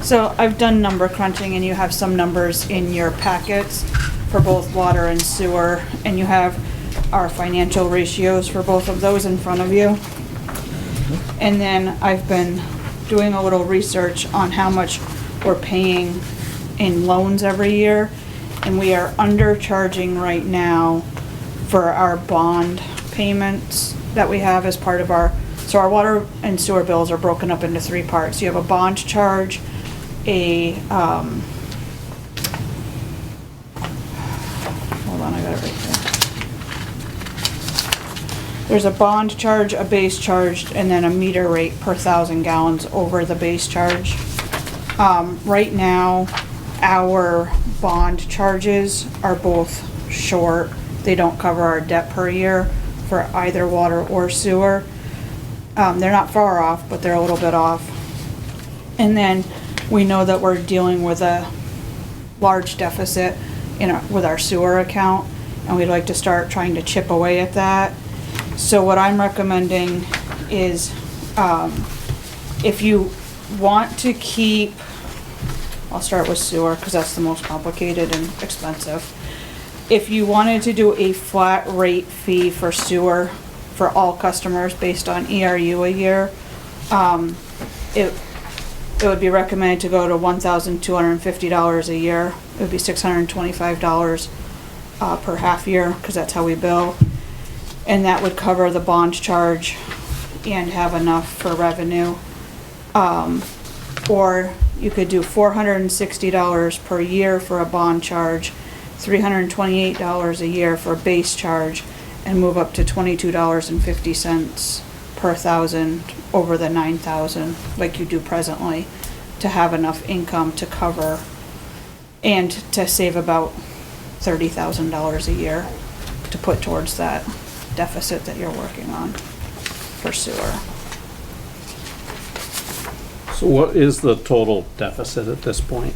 So I've done number crunching, and you have some numbers in your packets for both water and sewer, and you have our financial ratios for both of those in front of you. And then I've been doing a little research on how much we're paying in loans every year, and we are undercharging right now for our bond payments that we have as part of our, so our water and sewer bills are broken up into three parts. You have a bond charge, a, hold on, I got it right there. There's a bond charge, a base charge, and then a meter rate per 1,000 gallons over the base charge. Right now, our bond charges are both short. They don't cover our debt per year for either water or sewer. They're not far off, but they're a little bit off. And then we know that we're dealing with a large deficit with our sewer account, and we'd like to start trying to chip away at that. So what I'm recommending is, if you want to keep, I'll start with sewer because that's the most complicated and expensive. If you wanted to do a flat rate fee for sewer for all customers based on ERU a year, it would be recommended to go to $1,250 a year. It would be $625 per half year, because that's how we bill. And that would cover the bond charge and have enough for revenue. Or you could do $460 per year for a bond charge, $328 a year for a base charge, and move up to $22.50 per thousand over the 9,000 like you do presently, to have enough income to cover and to save about $30,000 a year to put towards that deficit that you're working on for sewer. So what is the total deficit at this point?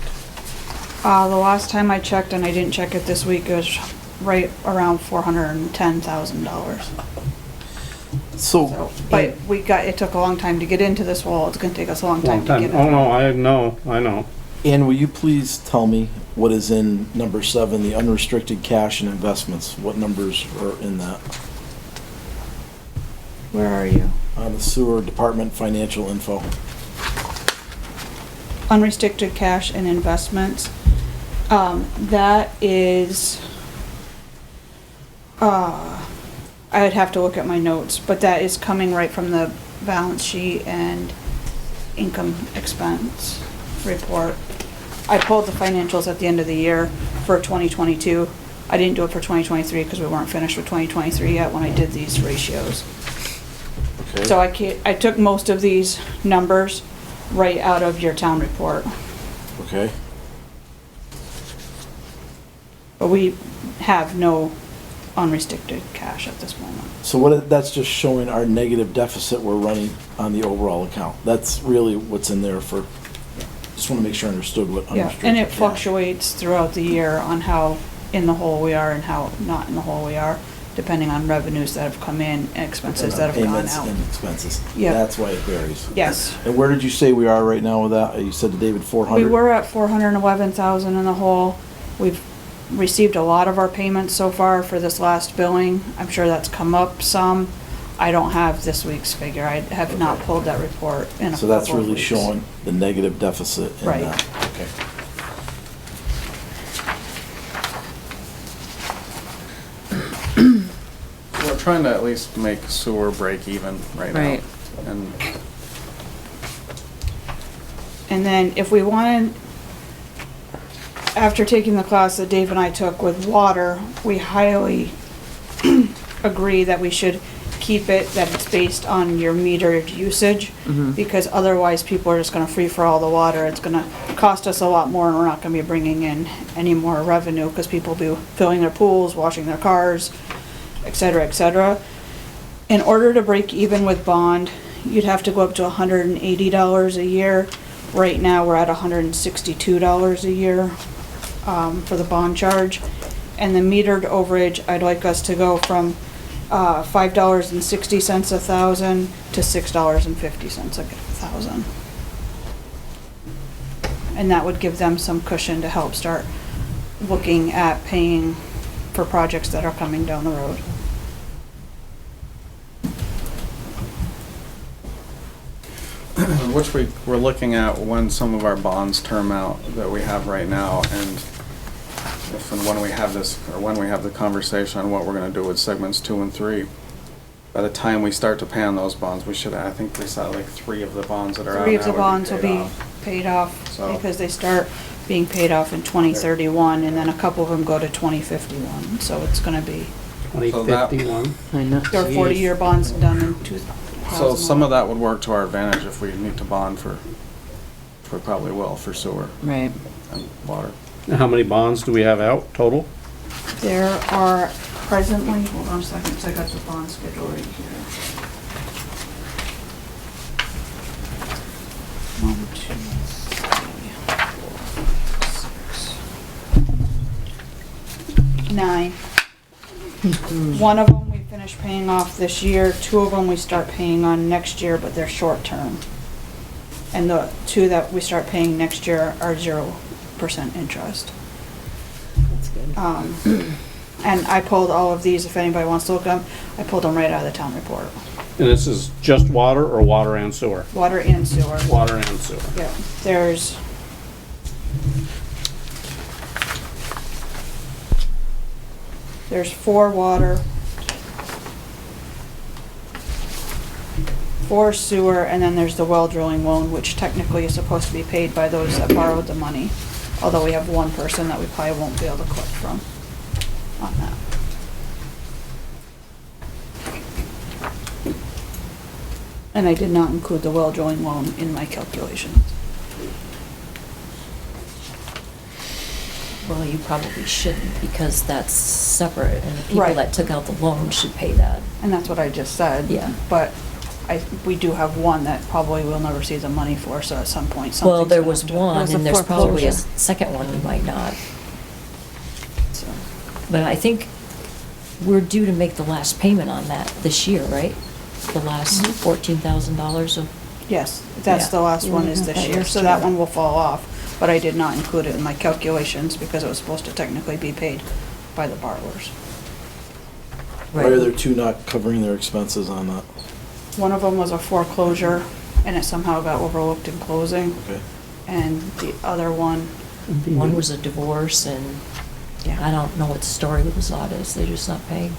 The last time I checked, and I didn't check it this week, it was right around $410,000. So, But it took a long time to get into this hole. It's gonna take us a long time to get Oh, in. no, I know. Ann, will you please tell me what is in number 7, the unrestricted cash and investments? What numbers are in that? Where are you? On the sewer department financial info. Unrestricted cash and investments. That is, I would have to look at my notes, but that is coming right from the balance sheet and income expense report. I pulled the financials at the end of the year for 2022. I didn't do it for 2023 because we weren't finished with 2023 yet when I did these ratios. Okay. So I took most of these numbers right out of your town report. Okay. But we have no unrestricted cash at this moment. So that's just showing our negative deficit we're running on the overall account. That's really what's in there for, just want to make sure I understood what Yeah, unrestricted and it cash. fluctuates throughout the year on how in the hole we are and how not in the hole we are, depending on revenues that have come in and expenses that have gone Payments out. and expenses. Yeah. That's why it varies. Yes. And where did you say we are right now with that? You said to David 400? We were at 411,000 in the hole. We've received a lot of our payments so far for this last billing. I'm sure that's come up some. I don't have this week's figure. I have not pulled that report in a So that's couple of really weeks. showing the negative deficit in Right. that. Okay. We're trying to at least make sewer break even right now. Right. And then if we wanted, after taking the class that Dave and I took with water, we highly agree that we should keep it, that it's based on your metered usage, because otherwise people are just gonna free for all the water. It's gonna cost us a lot more, and we're not gonna be bringing in any more revenue, because people will be filling their pools, washing their cars, et cetera, et cetera. In order to break even with bond, you'd have to go up to $180 a year. Right now, we're at $162 a year for the bond charge. And the metered overage, I'd like us to go from $5.60 a thousand to $6.50 a thousand. And that would give them some cushion to help start looking at paying for projects that are coming down the road. Which we're looking at when some of our bonds term out that we have right now, and if and when we have this, or when we have the conversation on what we're gonna do with segments 2 and 3, by the time we start to pay on those bonds, we should, I think we saw like 3 of the bonds that are out now. 3 of the would bonds will paid be off. paid off, So- because they start being paid off in 2031, and then a couple of them go to 2051, so it's gonna be, 2051. I know. there are 40-year bonds done in 2000. So some of that would work to our advantage if we need to bond for We probably will for sewer Right. and water. How many bonds do we have out total? There are presently, hold on a second, 'cause I got the bond schedule right here. 1, 2, 3, 4, 5, 6, 9. One of them we finished paying off this year, 2 of them we start paying on next year, but they're short term. And the 2 that we start paying next year are 0% interest. That's good. And I pulled all of these, if anybody wants to look at them, I pulled them right out of the town report. And this is just water or water and sewer? Water and sewer. Water and sewer. Yeah, there's there's 4 water, 4 sewer, and then there's the well drilling loan, which technically is supposed to be paid by those that borrowed the money. Although we have one person that we probably won't be able to collect from on that. And I did not include the well drilling loan in my calculations. Well, you probably shouldn't, because that's separate, and the people Right. that took out the loan should pay that. And that's what I just said. Yeah. But we do have one that probably we'll never see the money for, so at some point, Well, something's there gonna was have to- one, was a and there's probably a foreclosure. second one we might not. So, But I think we're due to make the last payment on that this year, right? The last $14,000 of, yes, that's Yeah. the last one is Yeah, this that year, was so that true. one will fall off. But I did not include it in my calculations because it was supposed to technically be paid by the borrowers. Why are there right? 2 not covering their expenses on that? One of them was a foreclosure and it somehow got overlooked in closing. Okay. And the other one, One was a divorce, and I don't know what the story with the Zod is, they're just not paying.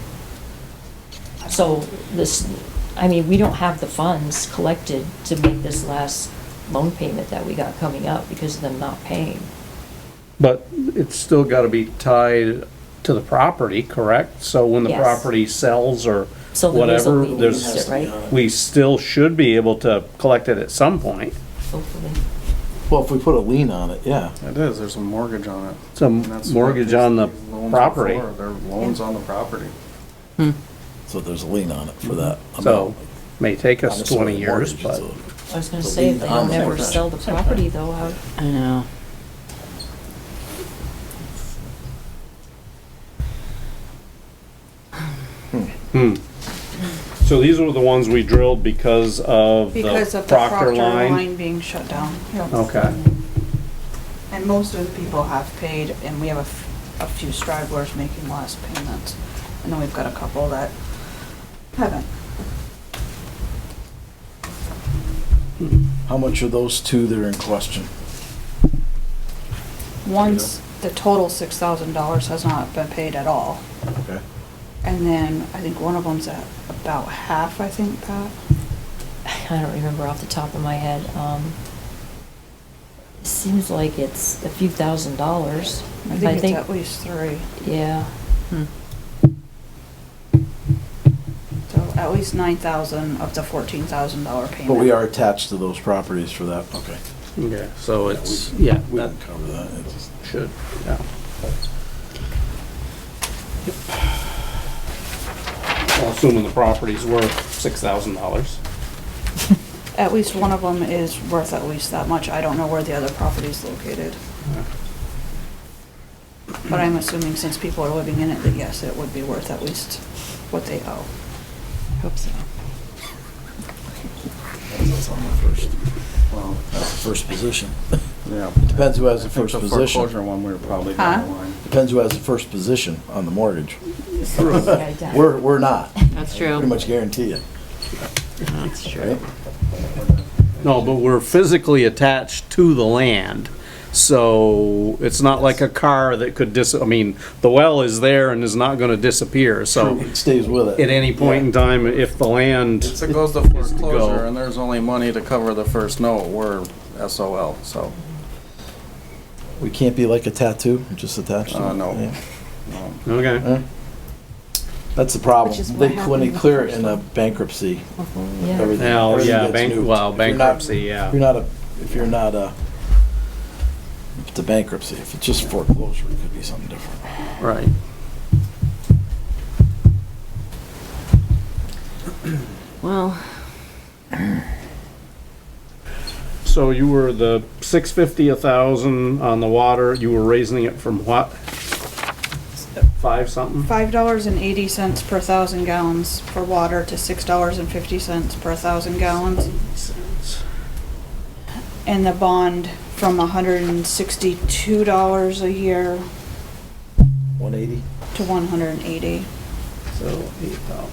So this, I mean, we don't have the funds collected to make this last loan payment that we got coming up because of them not paying. But it's still gotta be tied to the property, correct? So when the Yes. property sells or So there is a whatever, lien there's, against it, right? we still should be able to collect it at some point. Hopefully. Well, if we put a lien on it, yeah. It is, there's a mortgage on it. It's a And that's what mortgage these on the loans are property. for. They're loans on the property. So there's a lien on it for that So, amount. may take us Not necessarily 20 years, mortgage, but it's a- I was gonna The say, if lien they on don't the ever mortgage. sell the property though, I know. So these were the ones we drilled because of because the of the Proctor line? being shut down. Okay. And most of the people have paid, and we have a few stragglers making last payments. And then we've got a couple that haven't. How much are those 2 that are in question? One's, the total $6,000 has not been paid at all. Okay. And then I think one of them's at about half, I think, Pat. I don't remember off the top of my head. It seems like it's a few $1,000s. I think it's at least 3. Yeah. So at least 9,000 of the $14,000 payment. But we are attached to those properties for that, okay. Okay, so it's, yeah, We that can cover that. It's just- should, yeah. Well, assuming the property's worth $6,000. At least one of them is worth at least that much. I don't know where the other property's located. But I'm assuming since people are living in it, that yes, it would be worth at least what they owe. Hope so. That's on the first. Well, that's the first position. Yeah. Depends who has the I think first the position. foreclosure one, we were probably down the Huh? line. Depends who has the first position on the mortgage. Yeah, We're not. That's Pretty true. much guarantee it, That's true. right? No, but we're physically attached to the land. So it's not like a car that could I mean, the well is there and is not gonna disappear, so It stays with it. at any point in time, if the land, It goes to go. foreclosure and there's only money to cover the first note, we're SOL, so. We can't be like a tattoo, just attached to it? No. Yeah. no. okay. Huh? That's the problem. Which is what When they happened the clear it first in a one. bankruptcy, Yeah. everything Well, everything yeah, gets nuked. well, If you're not- bankruptcy, yeah. If you're not a If it's a bankruptcy, if it's just foreclosure, it could be something different. Right. Well, So you were the 650, 1,000 on the water, you were raising it from what? 5 something? $5.80 per 1,000 gallons for water to $6.50 per 1,000 gallons. And the bond from $162 a year 180? to $180. So $18.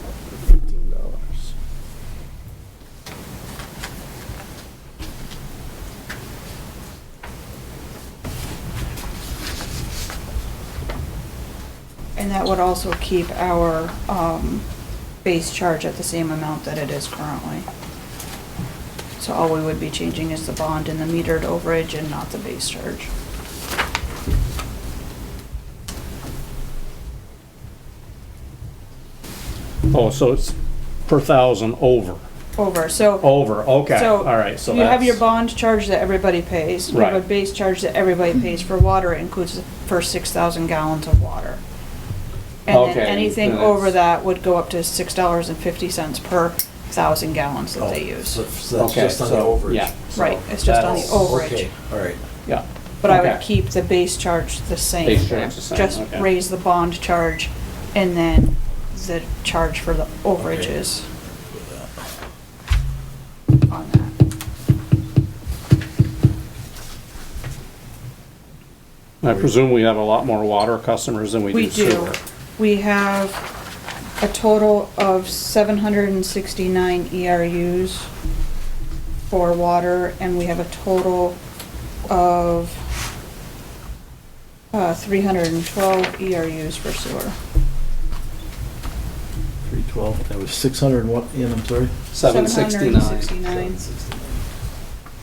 And that would also keep our, base charge at the same amount that it is currently. So all we would be changing is the bond and the metered overage and not the base charge. Oh, so it's per 1,000 over. Over, okay, all right, so you have your that's- bond charge that everybody pays. You have a Right. base charge that everybody pays for water. It includes the first 6,000 gallons of water. And then Okay, anything then over it's- that would go up to $6.50 per 1,000 gallons that they use. So that's Okay, just on the so, overage. yeah. Right, it's just on the That's- overage. Okay, all right. Yeah, But I would okay. keep the base charge the same. Base charge the same, Just okay. raise the bond charge and then the charge for the overages on that. I presume we have a lot more water customers than we We do sewer. do. We have a total of 769 ERUs for water, and we have a total of 312 ERUs for sewer. 312, that was 600 and what, Ian, I'm sorry? 769. 769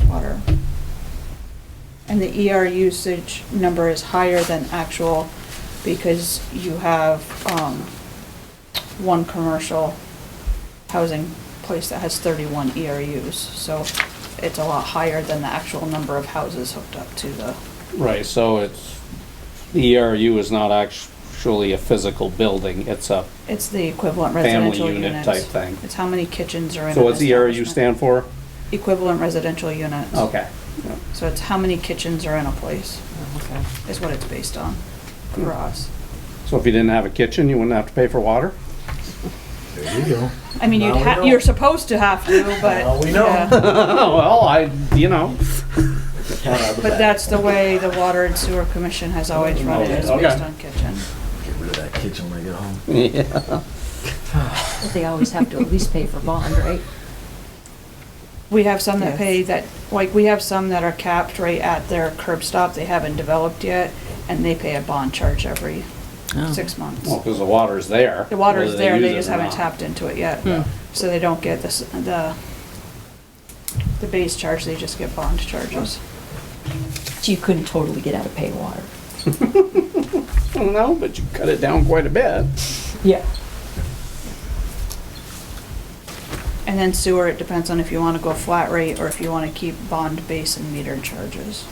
water. And the ER usage number is higher than actual because you have, one commercial housing place that has 31 ERUs. So it's a lot higher than the actual number of houses hooked up to the, Right, so it's, the ERU is not actually a physical building, it's a, it's the equivalent Family residential unit units. type thing. It's how many kitchens are in so an what's ERU establishment. stand for? Equivalent residential units. Okay. So it's how many kitchens are in a place, okay. is what it's based on for us. So if you didn't have a kitchen, you wouldn't have to pay for water? There you go. I mean, Now we know. you're supposed to have to, but. Now we know. yeah. Well, you know. But that's the way the Water and Sewer Commission has always run it, is Okay. based on kitchen. Get rid of that kitchen when I get home. Yeah. But they always have to at least pay for bond, right? We have some that Yes. pay that, like, we have some that are capped right at their curb stop, they haven't developed yet, and they pay a bond charge every Oh. 6 months. Well, because the water's there. The water's whether there, use they it just or haven't not. tapped into it yet, Hmm. so they don't get the base charge, they just get bond charges. So you couldn't totally get out of pay water. I don't know, but you cut it down quite a bit. Yeah. And then sewer, it depends on if you wanna go flat rate, or if you wanna keep bond base and metered charges.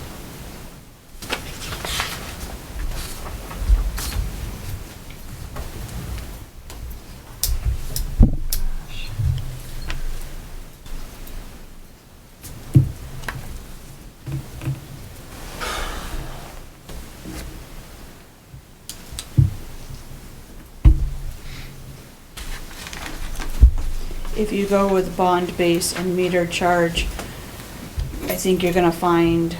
If you go with bond base and meter charge, I think you're gonna find,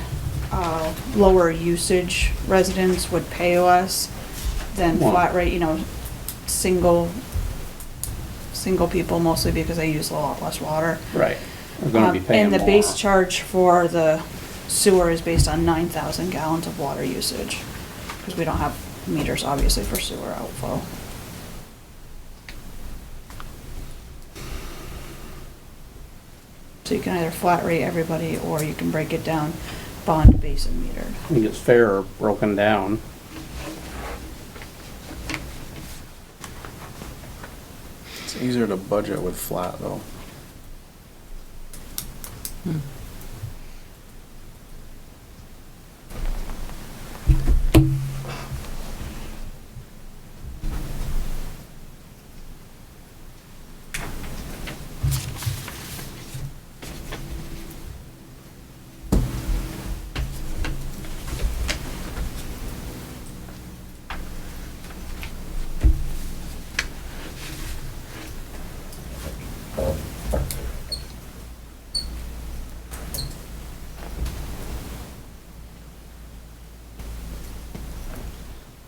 lower usage residents would pay less than Well- flat rate, single people mostly because they use a lot less water. Right. We're gonna be paying And more. the base charge for the sewer is based on 9,000 gallons of water usage, because we don't have meters obviously for sewer outflow. So you can either flat rate everybody, or you can break it down bond, base, and metered. I think it's fair broken down. It's easier to budget with flat, though.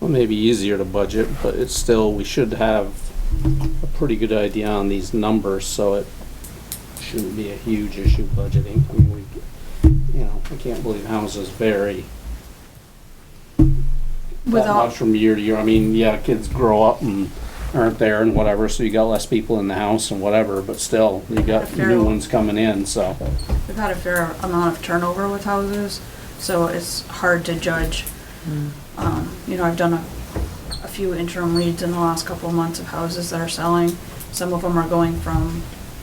Well, maybe easier to budget, but it's still, we should have a pretty good idea on these numbers, so it shouldn't be a huge issue budgeting. I mean, I can't believe houses vary that Without, much from year to year. I mean, yeah, kids grow up and aren't there and whatever, so you got less people in the house and whatever, but still, you got new ones coming in, so. we've had a fair amount of turnover with houses, so it's hard to judge. I've done a few interim leads in the last couple of months of houses that are selling. Some of them are going from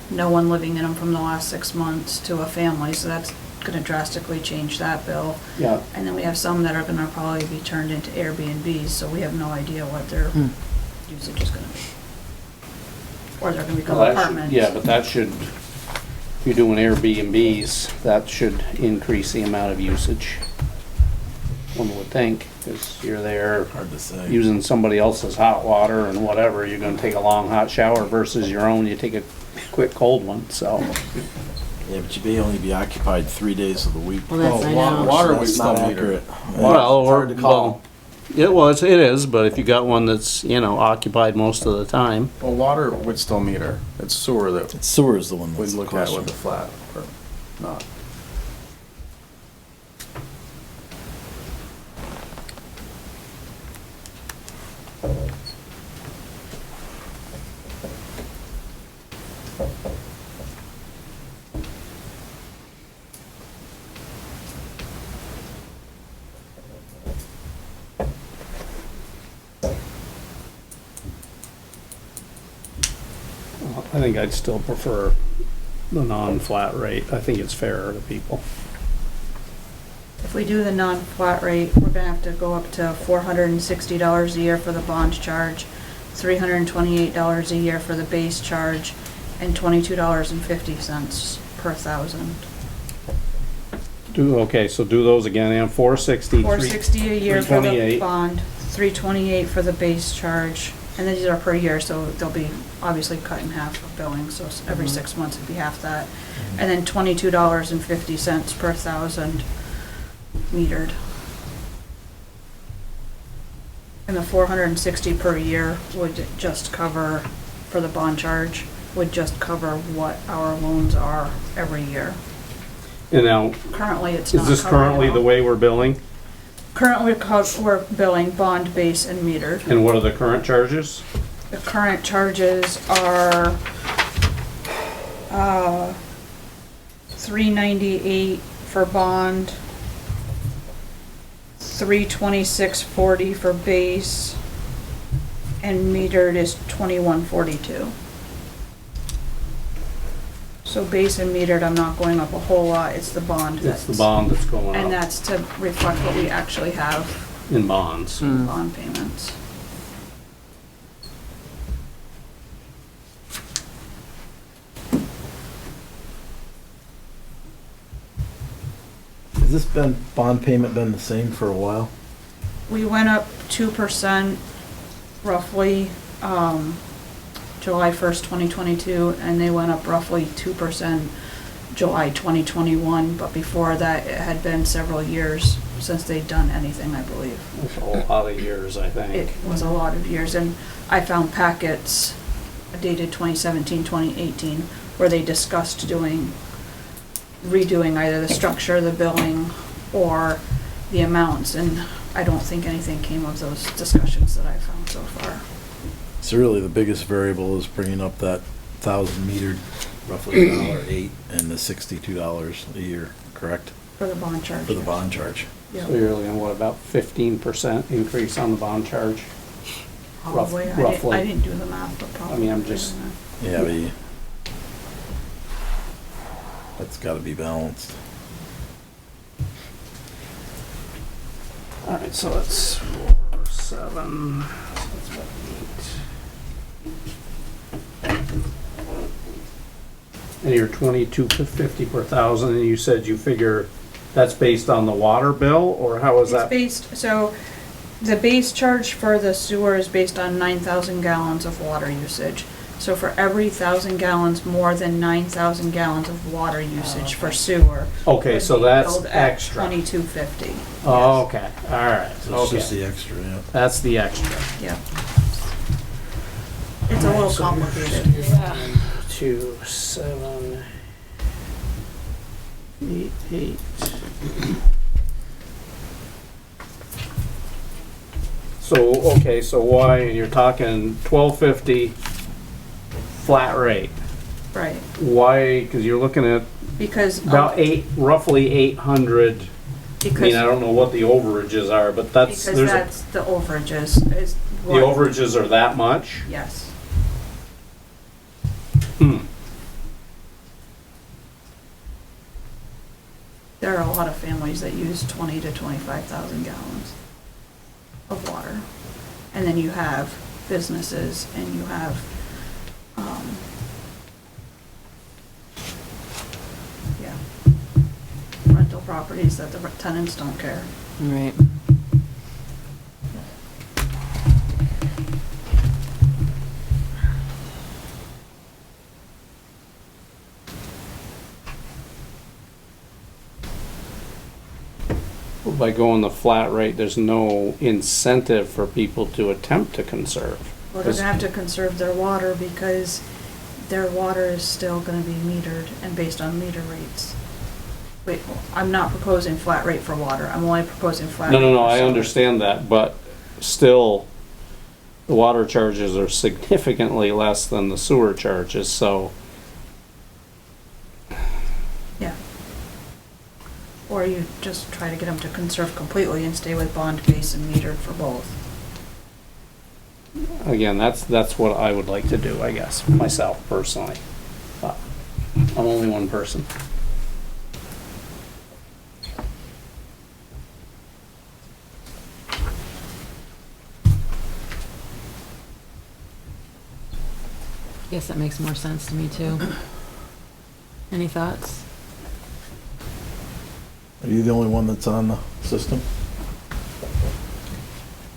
no one living in them from the last 6 months to a family, so that's gonna drastically change that bill. Yeah. And then we have some that are gonna probably be turned into Airbnbs, so we have no idea what their usage is gonna be. Or they're gonna become Well, that should- apartments. Yeah, but that should, if you're doing Airbnbs, that should increase the amount of usage. One would think, because you're there Hard to say. using somebody else's hot water and whatever, you're gonna take a long hot shower versus your own, you take a quick cold one, so. Yeah, but you may only be occupied 3 days of the week. Well, that's, I know. Water we That's still not meter. accurate. Well, It's hard to call. It is, but if you got one that's, occupied most of the time. Well, water would still meter. It's sewer that Sewer is the one we'd that's the look at with question. the flat or not. I think I'd still prefer the non-flat rate. I think it's fairer to people. If we do the non-flat rate, we're gonna have to go up to $460 a year for the bond charge, $328 a year for the base charge, and $22.50 per thousand. So do those again, and 460. $460 a year for the 328. bond, $328 for the base charge, and these are per year, so they'll be obviously cut in half of billing, so every 6 months it'd be half that. And then $22.50 per thousand metered. And the 460 per year would just cover, for the bond charge, would just cover what our loans are every year. And now, Currently, it's not is this covering currently it the all. way we're billing? Currently, we're billing bond, base, and metered. And what are the current charges? The current charges are, $398 for bond, $326.40 for base, and metered is $21.42. So base and metered, I'm not going up a whole lot, it's the bond It's the that's, bond that's going and up that's to reflect what we actually have in bonds. in bond payments. Has this bond payment been the same for a while? We went up 2% roughly, July 1st, 2022, and they went up roughly 2% July 2021, but before that, it had been several years since they'd done anything, I believe. It's a lot of years, I think. It was a lot of years, and I found packets dated 2017, 2018, where they discussed redoing either the structure of the billing or the amounts, and I don't think anything came of those discussions that I found so far. So really, the biggest variable is bringing up that 1,000 metered, roughly $1.08, and the $62 a year, correct? For the bond charge. For the bond charge. Yeah. So you're looking at what, about 15% increase on the bond charge? Probably. roughly. I didn't do the math, but probably. I mean, I'm just- Yeah, but that's gotta be balanced. All right, so that's 4, 7, so that's about 8. And you're 22.50 per thousand, and you said you figure that's based on the water bill, or how is It's that? based, so the base charge for the sewer is based on 9,000 gallons of water usage. So for every 1,000 gallons more than 9,000 gallons of water usage for sewer. Okay, would so be that's billed at extra. $22.50. Oh, okay, all right, So it's just okay. the extra, yeah. That's the extra. Yeah. It's a little complicated. 2, 7, 8, 8. So, okay, so why, you're talking 1250 flat rate. Right, Why, because you're looking at because. about roughly 800. I Because, mean, I don't know what the overages are, but that's, because there's that's the overages is the what. overages are that much? Yes. There are a lot of families that use 20 to 25,000 gallons of water. And then you have businesses and you have, yeah, rental properties that the tenants don't care. Right. By going the flat rate, there's no incentive for people to attempt to conserve. Well, they're gonna have to conserve their water because their water is still gonna be metered and based on meter rates. Wait, I'm not proposing flat rate for water, I'm only proposing flat rate No, for I sewer. understand that, but still, the water charges are significantly less than the sewer charges, so. Yeah. Or you just try to get them to conserve completely and stay with bond base and metered for both. Again, that's what I would like to do, I guess, myself personally. But I'm only one person. Guess that makes more sense to me too. Any thoughts? Are you the only one that's on the system?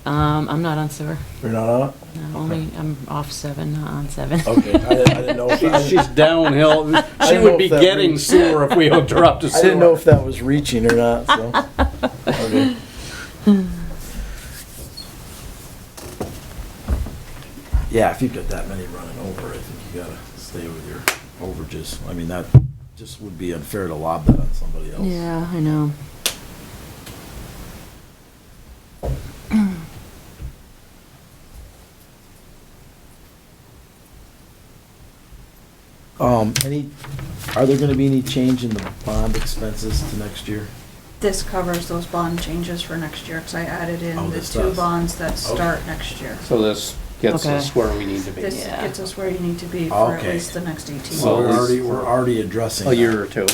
I'm not on sewer. You're not on it? No, only, I'm off 7, not on 7. Okay, I didn't know. She's downhill. She didn't know would be if that getting means- sewer if we hooked her up to sewer. I didn't know if that was reaching or not, so. Okay. Yeah, if you've got that many running over, I think you gotta stay with your overages. I mean, that just would be unfair to lob that on somebody else. Yeah, I know. Are there gonna be any change in the bond expenses to next year? This covers those bond changes for next year, because I added in Oh, the this 2 does. bonds that start next year. So this gets Okay. us where we need to be. This Yeah. gets us where you need to be for at Okay. least the next 18 So months. We're already addressing A that. year or two.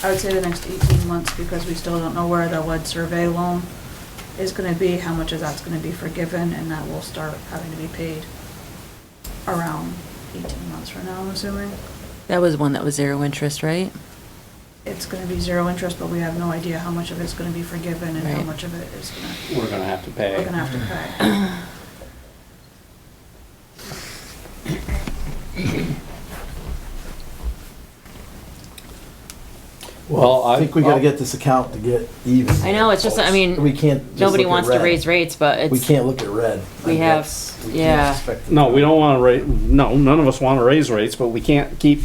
I would say the next 18 months, because we still don't know where the lead survey loan is gonna be, how much of that's gonna be forgiven, and that will start having to be paid around 18 months from now, I'm assuming. That was one that was 0 interest, right? It's gonna be 0 interest, but we have no idea how much of it's gonna be forgiven and how Right. much of it is gonna, We're gonna have to pay. we're gonna have to pay. Well, I think we gotta get this account to get even. I know, it's just, I mean, We can't just nobody look at wants to red. raise rates, but We it's, can't look at red. We Like, have- that's- we can't yeah. expect it. No, we don't wanna no, none of us wanna raise rates, but we can't keep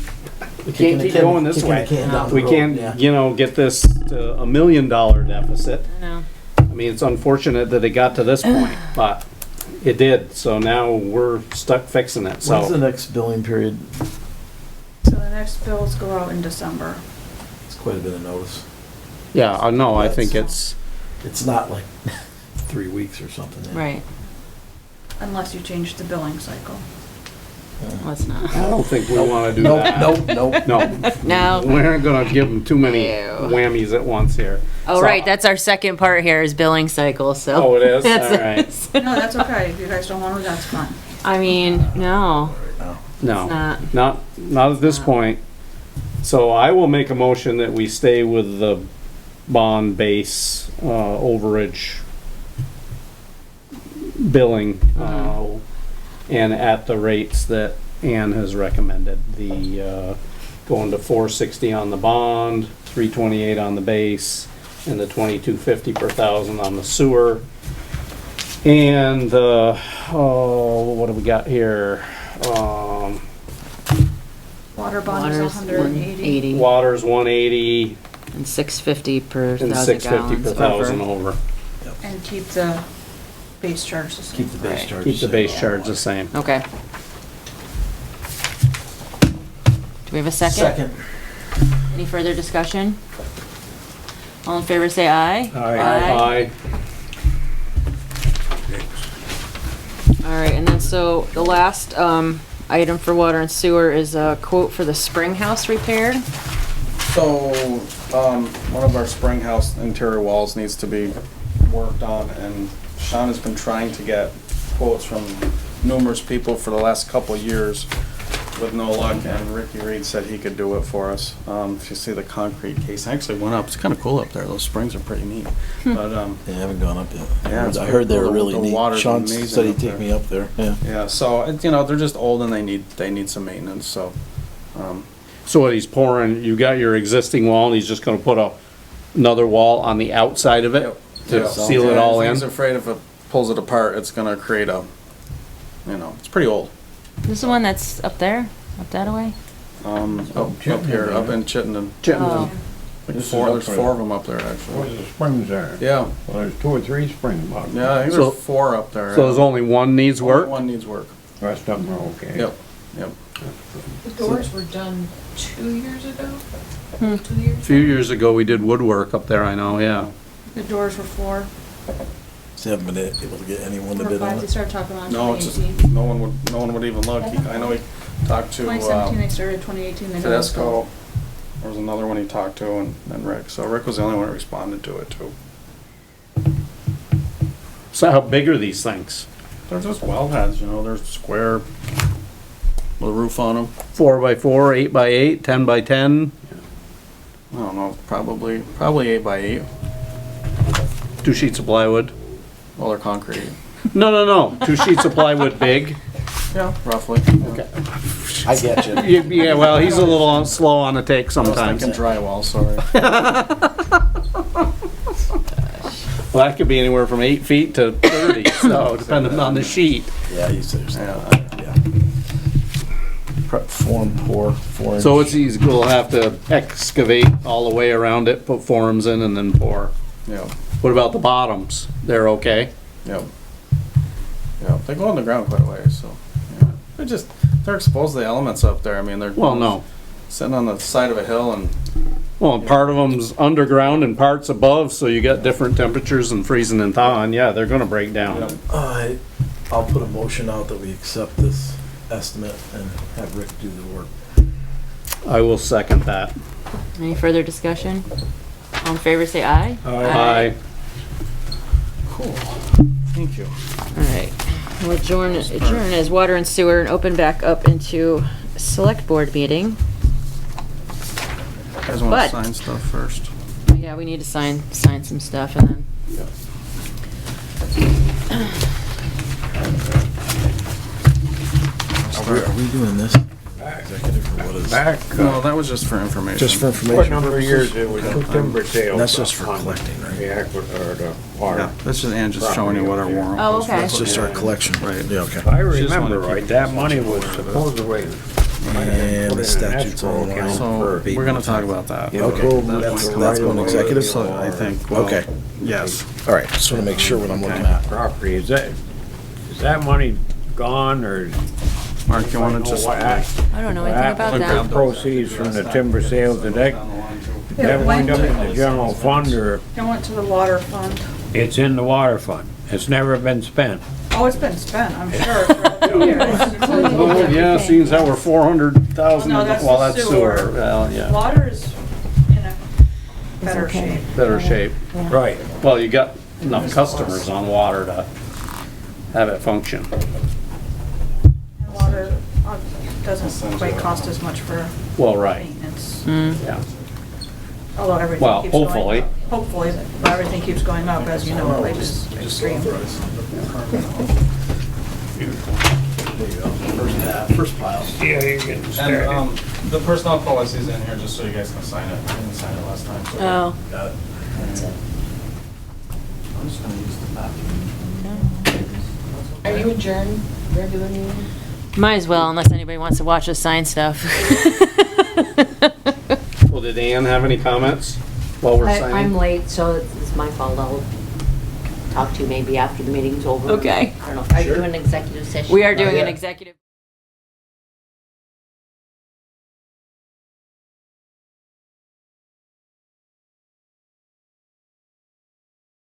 Kicking the keep can- going this kicking the way. can down the We road, can't, yeah. you know, get this to $1 million deficit. I know. I mean, it's unfortunate that it got to this point, but it did, so now we're stuck fixing it, When's the so. next billing period? So the next bills go out in December. It's quite a bit of notice. Yeah, I know, I think it's, It's not like 3 weeks or something. yeah. Right. Unless you change the billing cycle. Well, it's not. I don't think we wanna do Nope, that. nope, nope. No. No. We aren't gonna give them too many Ew. whammies at once here. Oh, So- right, that's our second part here is billing cycle, so. Oh, it is? That's- No, that's okay. If you guys don't want to, that's fine. I mean, no, No, it's not. not at this not. point. So I will make a motion that we stay with the bond base, overage billing, and at the rates that Ann has recommended, the, going to 460 on the bond, 328 on the base, and the 2250 per thousand on the sewer. And, what do we got here? Water bond is Water's 180. 180 Water's 180 and 650 per and 1,000 650 per gallons thousand over. over. And keep the base charge the same. Keep the base Right. charge. Keep the base charge the same. Okay. Do we have a second? Second. Any further discussion? All in favor, say aye. Aye. All right, and then so the last, item for water and sewer is a quote for the spring house repair. So, one of our spring house interior walls needs to be worked on, and Sean has been trying to get quotes from numerous people for the last couple of years with no luck, and Ricky Reed said he could do it for us. If you see the concrete case, actually went up, it's kinda cool up there, those springs are pretty neat, but, They haven't gone up yet. Yeah, it's I heard they were cool. really The neat. water's Sean amazing said he'd up take there. me up there, yeah. yeah, so, you know, they're just old and they need some maintenance, so, So what he's pouring, you got your existing wall, and he's just gonna put another wall on the outside of it to yeah. seal it all in? He's afraid if it pulls it apart, it's gonna create a, you know, it's pretty old. This is the one that's up there, up that way? Up Chittenden, here, up isn't in Chittenden. Oh, Like This is four, up there's there. 4 of them up there, Where actually. the springs are. Yeah, Well, there's 2 or 3 springs about. yeah, I think So- there's 4 up there. So there's only one needs Only work? one needs work. The rest of them are okay. Yep, yep. The doors were done 2 years ago? Hmm. 2 years? A few years ago, we did woodwork up there, I know, yeah. The doors were 4 So haven't been able to get anyone to or bid 5. on They it. started talking about No, it's just, 2018. no one would even look. I know he talked to, 2017, they started 2018. They never Tedesco. There was another one he talked to, and Rick. So Rick was the only one who responded to it too. So how big are these things? They're just well heads, you know, they're square with a roof on them. 4x4, 8x8, 10x10, I don't know, probably 8x8. 2 sheets of plywood? Well, they're concrete. No, 2 sheets of plywood big? Yeah, roughly. Okay. I get you. Yeah, well, he's a little slow on the take I was sometimes. thinking drywall, sorry. Well, that could be anywhere from 8 feet to 30, so depending on the sheet. Yeah, you said yourself. Yeah. Yeah. Prep form pour, 4 inch. So it's easy, we'll have to excavate all the way around it, put forms in and then pour. Yep, What about the bottoms? They're okay? yep. Yep, they go on the ground quite a ways, so, yeah. They're exposed to the elements up there. I mean, they're. Well, no. Sitting on the side of a hill and, Well, and part of them's underground and parts above, so you got different temperatures and freezing and thawing. Yeah, they're gonna break down. I'll put a motion out that we accept this estimate and have Rick do the work. I will second that. any further discussion? All in favor, say aye. Aye. cool, thank you. All right, we'll adjourn as water and sewer and open back up into select board meeting. You guys wanna But- sign stuff first? Yeah, we need to sign some stuff and then. Are we doing this? Executive or what is? Back, No, that was just for information. Just for what information number of years purposes? it was 2 timber sales. That's just for on collecting, right? The or the water. Yeah, that's just, and just showing you what our warrant Oh, was. okay. That's just our collection. Right. Yeah, okay. If I Just remember wanna keep right, that money was supposedly. And the statutes online. So, we're gonna talk about that. Okay, that's going executive? So, I think, well, Okay, yes. all right, just want to make sure what I'm looking at. Property, is that money gone or? Mark, you wanna know just? what I don't know anything about happened that. with the proceeds from the timber sales, did that wind up in the general fund or It went to the water fund. it's in the water fund? It's never been spent. Oh, it's been spent, I'm sure, for the years. Oh, yeah, seems that we're 400,000, No, that's well, the that's sewer. sewer, well, yeah, Water is in a better okay. shape. better shape. Right. Well, you got enough customers on water to have it function. And water doesn't quite cost as much for Well, right, maintenance, yeah. although everything Well, keeps going hopefully. up. Hopefully, but everything keeps going up, as you know, life's extreme. There you go. First half, first pile. Yeah, you're getting started. And, the personnel policy's in here just so you guys can sign it. I didn't sign it last time. so- Oh. Got it. That's it. I'm just gonna use the bathroom. Are you adjourned, regular meeting? Might as well, unless anybody wants to watch us sign stuff. Well, did Ann have any comments while we're I'm signing? late, so it's my fault. I'll talk to you maybe after the meeting's over. Okay. I don't know. Are you doing an executive session? We are doing an executive.